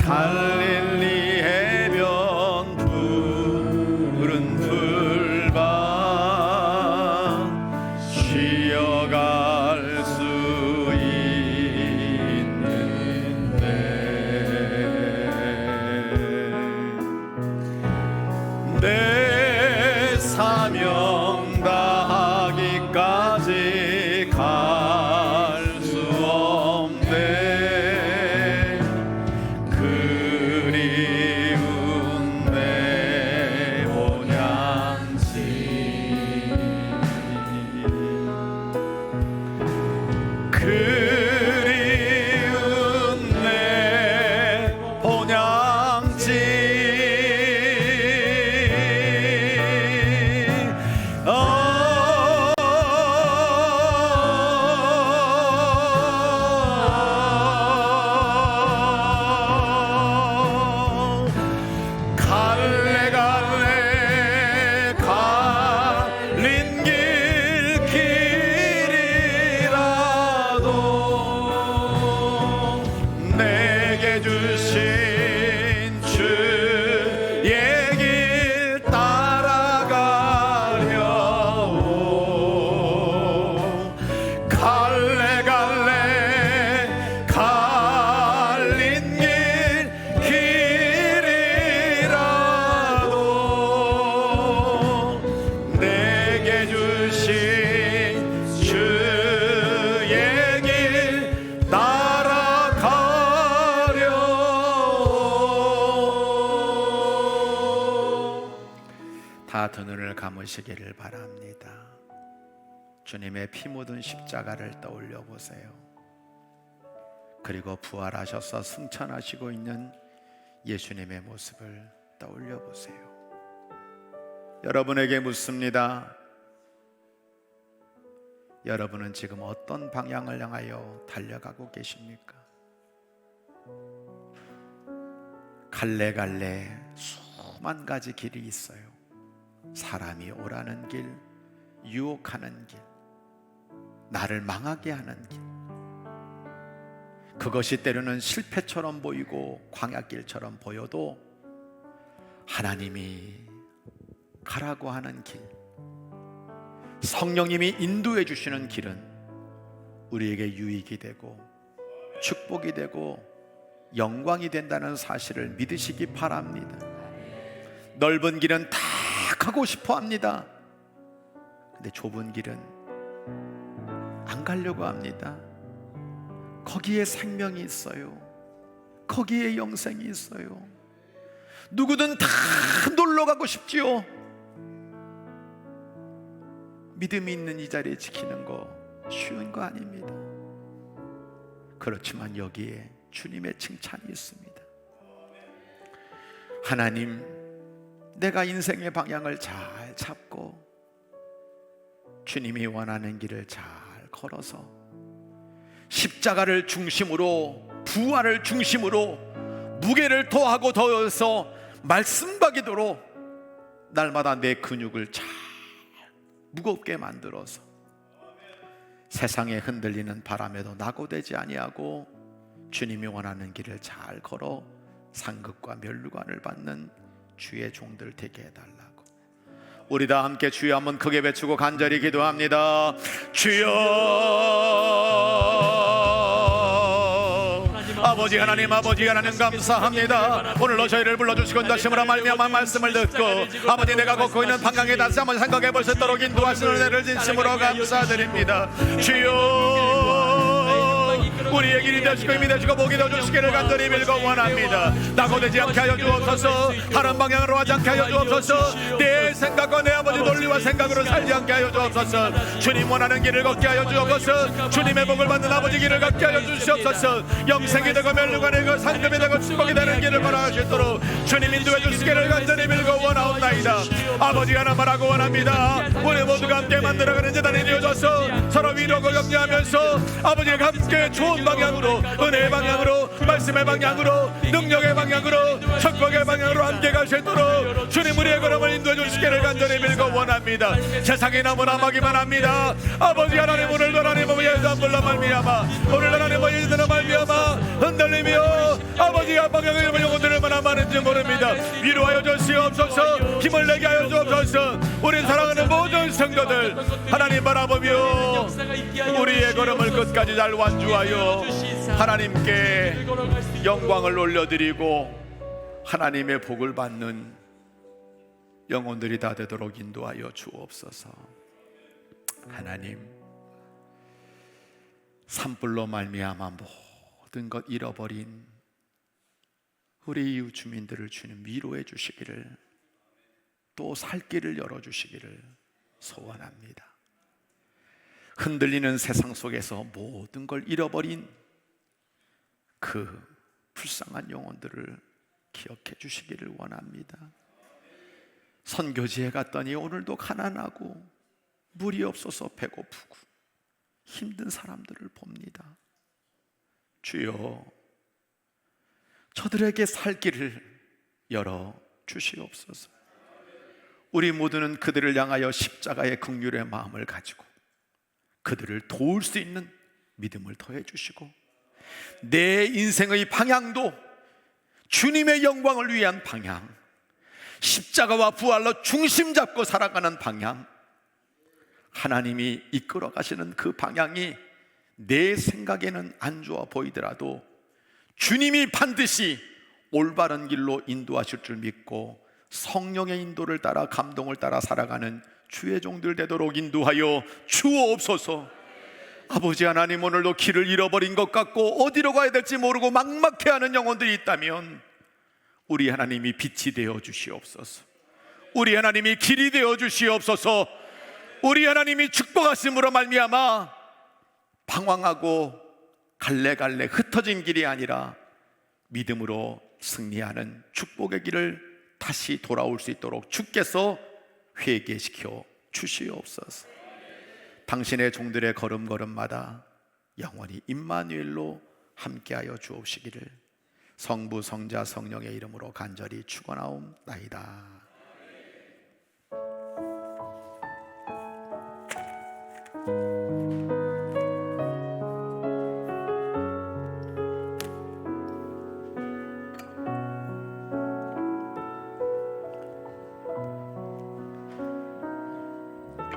갈릴리 해변 푸른 풀밭 쉬어갈 수 있는데 내 사명 다하기까지 갈 수 없네 그리운 내 본향지 그리운 내 본향지 갈래 갈래 갈린 길이라도 내게 주신 주의 길 따라가려고 갈래 갈래 갈린 길이라도 내게 주신 주의 길 따라가려고 다 두 눈을 감으시기를 바랍니다. 주님의 피 묻은 십자가를 떠올려 보세요. 그리고 부활하셔서 승천하시고 있는 예수님의 모습을 떠올려 보세요. 여러분에게 묻습니다. 여러분은 지금 어떤 방향을 향하여 달려가고 계십니까? 갈래갈래 수만 가지 길이 있어요. 사람이 오라는 길, 유혹하는 길, 나를 망하게 하는 길. 그것이 때로는 실패처럼 보이고 광야길처럼 보여도 하나님이 가라고 하는 길, 성령님이 인도해 주시는 길은 우리에게 유익이 되고 축복이 되고 영광이 된다는 사실을 믿으시기 바랍니다. 넓은 길은 다 가고 싶어 합니다. 근데 좁은 길은 안 가려고 합니다. 거기에 생명이 있어요. 거기에 영생이 있어요. 누구든 다 놀러 가고 싶지요. 믿음이 있는 이 자리에 지키는 거 쉬운 거 아닙니다. 그렇지만 여기에 주님의 칭찬이 있습니다. 하나님, 내가 인생의 방향을 잘 잡고 주님이 원하는 길을 잘 걸어서 십자가를 중심으로, 부활을 중심으로 무게를 더하고 더해서 말씀과 기도로 날마다 내 근육을 잘 무겁게 만들어서 세상에 흔들리는 바람에도 낙오되지 아니하고 주님이 원하는 길을 잘 걸어 상급과 면류관을 받는 주의 종들 되게 해달라고 우리 다 함께 주여 한번 크게 외치고 간절히 기도합니다. 주여, 아버지 하나님, 아버지 하나님 감사합니다. 오늘로 저희를 불러주시고 인도하심으로 말미암아 말씀을 듣고 아버지 내가 걷고 있는 방향에 다시 한번 생각해 볼 수 있도록 인도하시는 은혜를 진심으로 감사드립니다. 주여, 우리의 길이 되시고 힘이 되시고 복이 되어주시기를 간절히 빌고 원합니다. 낙오되지 않게 하여 주옵소서. 다른 방향으로 하지 않게 하여 주옵소서. 내 생각과 내 아버지 논리와 생각으로 살지 않게 하여 주옵소서. 주님 원하는 길을 걷게 하여 주옵소서. 주님의 복을 받는 아버지 길을 걷게 하여 주시옵소서. 영생이 되고 멸류관이 되고 상급이 되고 축복이 되는 길을 걸어가시도록 주님 인도해 주시기를 간절히 빌고 원하옵나이다. 아버지 하나만 하고 원합니다. 우리 모두가 함께 만들어가는 재단이 되어져서 서로 위로하고 격려하면서 아버지가 함께 좋은 방향으로, 은혜의 방향으로, 말씀의 방향으로, 능력의 방향으로, 축복의 방향으로 함께 가시도록 주님 우리의 걸음을 인도해 주시기를 간절히 빌고 원합니다. 세상이 너무나 막이만 합니다. 아버지 하나님, 오늘도 하나님 예수 안 불러 말미암아, 오늘도 하나님 예수는 말미암아 흔들리며 아버지 압박하는 영혼들을 얼마나 많은지 모릅니다. 위로하여 주시옵소서. 힘을 내게 하여 주옵소서. 우리 사랑하는 모든 성도들 하나님 바라보며 우리의 걸음을 끝까지 잘 완주하여 하나님께 영광을 올려드리고 하나님의 복을 받는 영혼들이 다 되도록 인도하여 주옵소서. 하나님, 산불로 말미암아 모든 것 잃어버린 우리 이웃 주민들을 주님 위로해 주시기를, 또 살 길을 열어주시기를 소원합니다. 흔들리는 세상 속에서 모든 걸 잃어버린 그 불쌍한 영혼들을 기억해 주시기를 원합니다. 선교지에 갔더니 오늘도 가난하고 물이 없어서 배고프고 힘든 사람들을 봅니다. 주여, 저들에게 살 길을 열어 주시옵소서. 우리 모두는 그들을 향하여 십자가의 긍휼의 마음을 가지고 그들을 도울 수 있는 믿음을 더해 주시고, 내 인생의 방향도 주님의 영광을 위한 방향, 십자가와 부활로 중심 잡고 살아가는 방향, 하나님이 이끌어 가시는 그 방향이 내 생각에는 안 좋아 보이더라도 주님이 반드시 올바른 길로 인도하실 줄 믿고 성령의 인도를 따라 감동을 따라 살아가는 주의 종들 되도록 인도하여 주옵소서. 아버지 하나님, 오늘도 길을 잃어버린 것 같고 어디로 가야 될지 모르고 막막해하는 영혼들이 있다면 우리 하나님이 빛이 되어 주시옵소서. 우리 하나님이 길이 되어 주시옵소서. 우리 하나님이 축복하심으로 말미암아 방황하고 갈래갈래 흩어진 길이 아니라 믿음으로 승리하는 축복의 길을 다시 돌아올 수 있도록 주께서 회개시켜 주시옵소서. 당신의 종들의 걸음걸음마다 영원히 임마누엘로 함께하여 주옵시기를 성부 성자 성령의 이름으로 간절히 축원하옵나이다.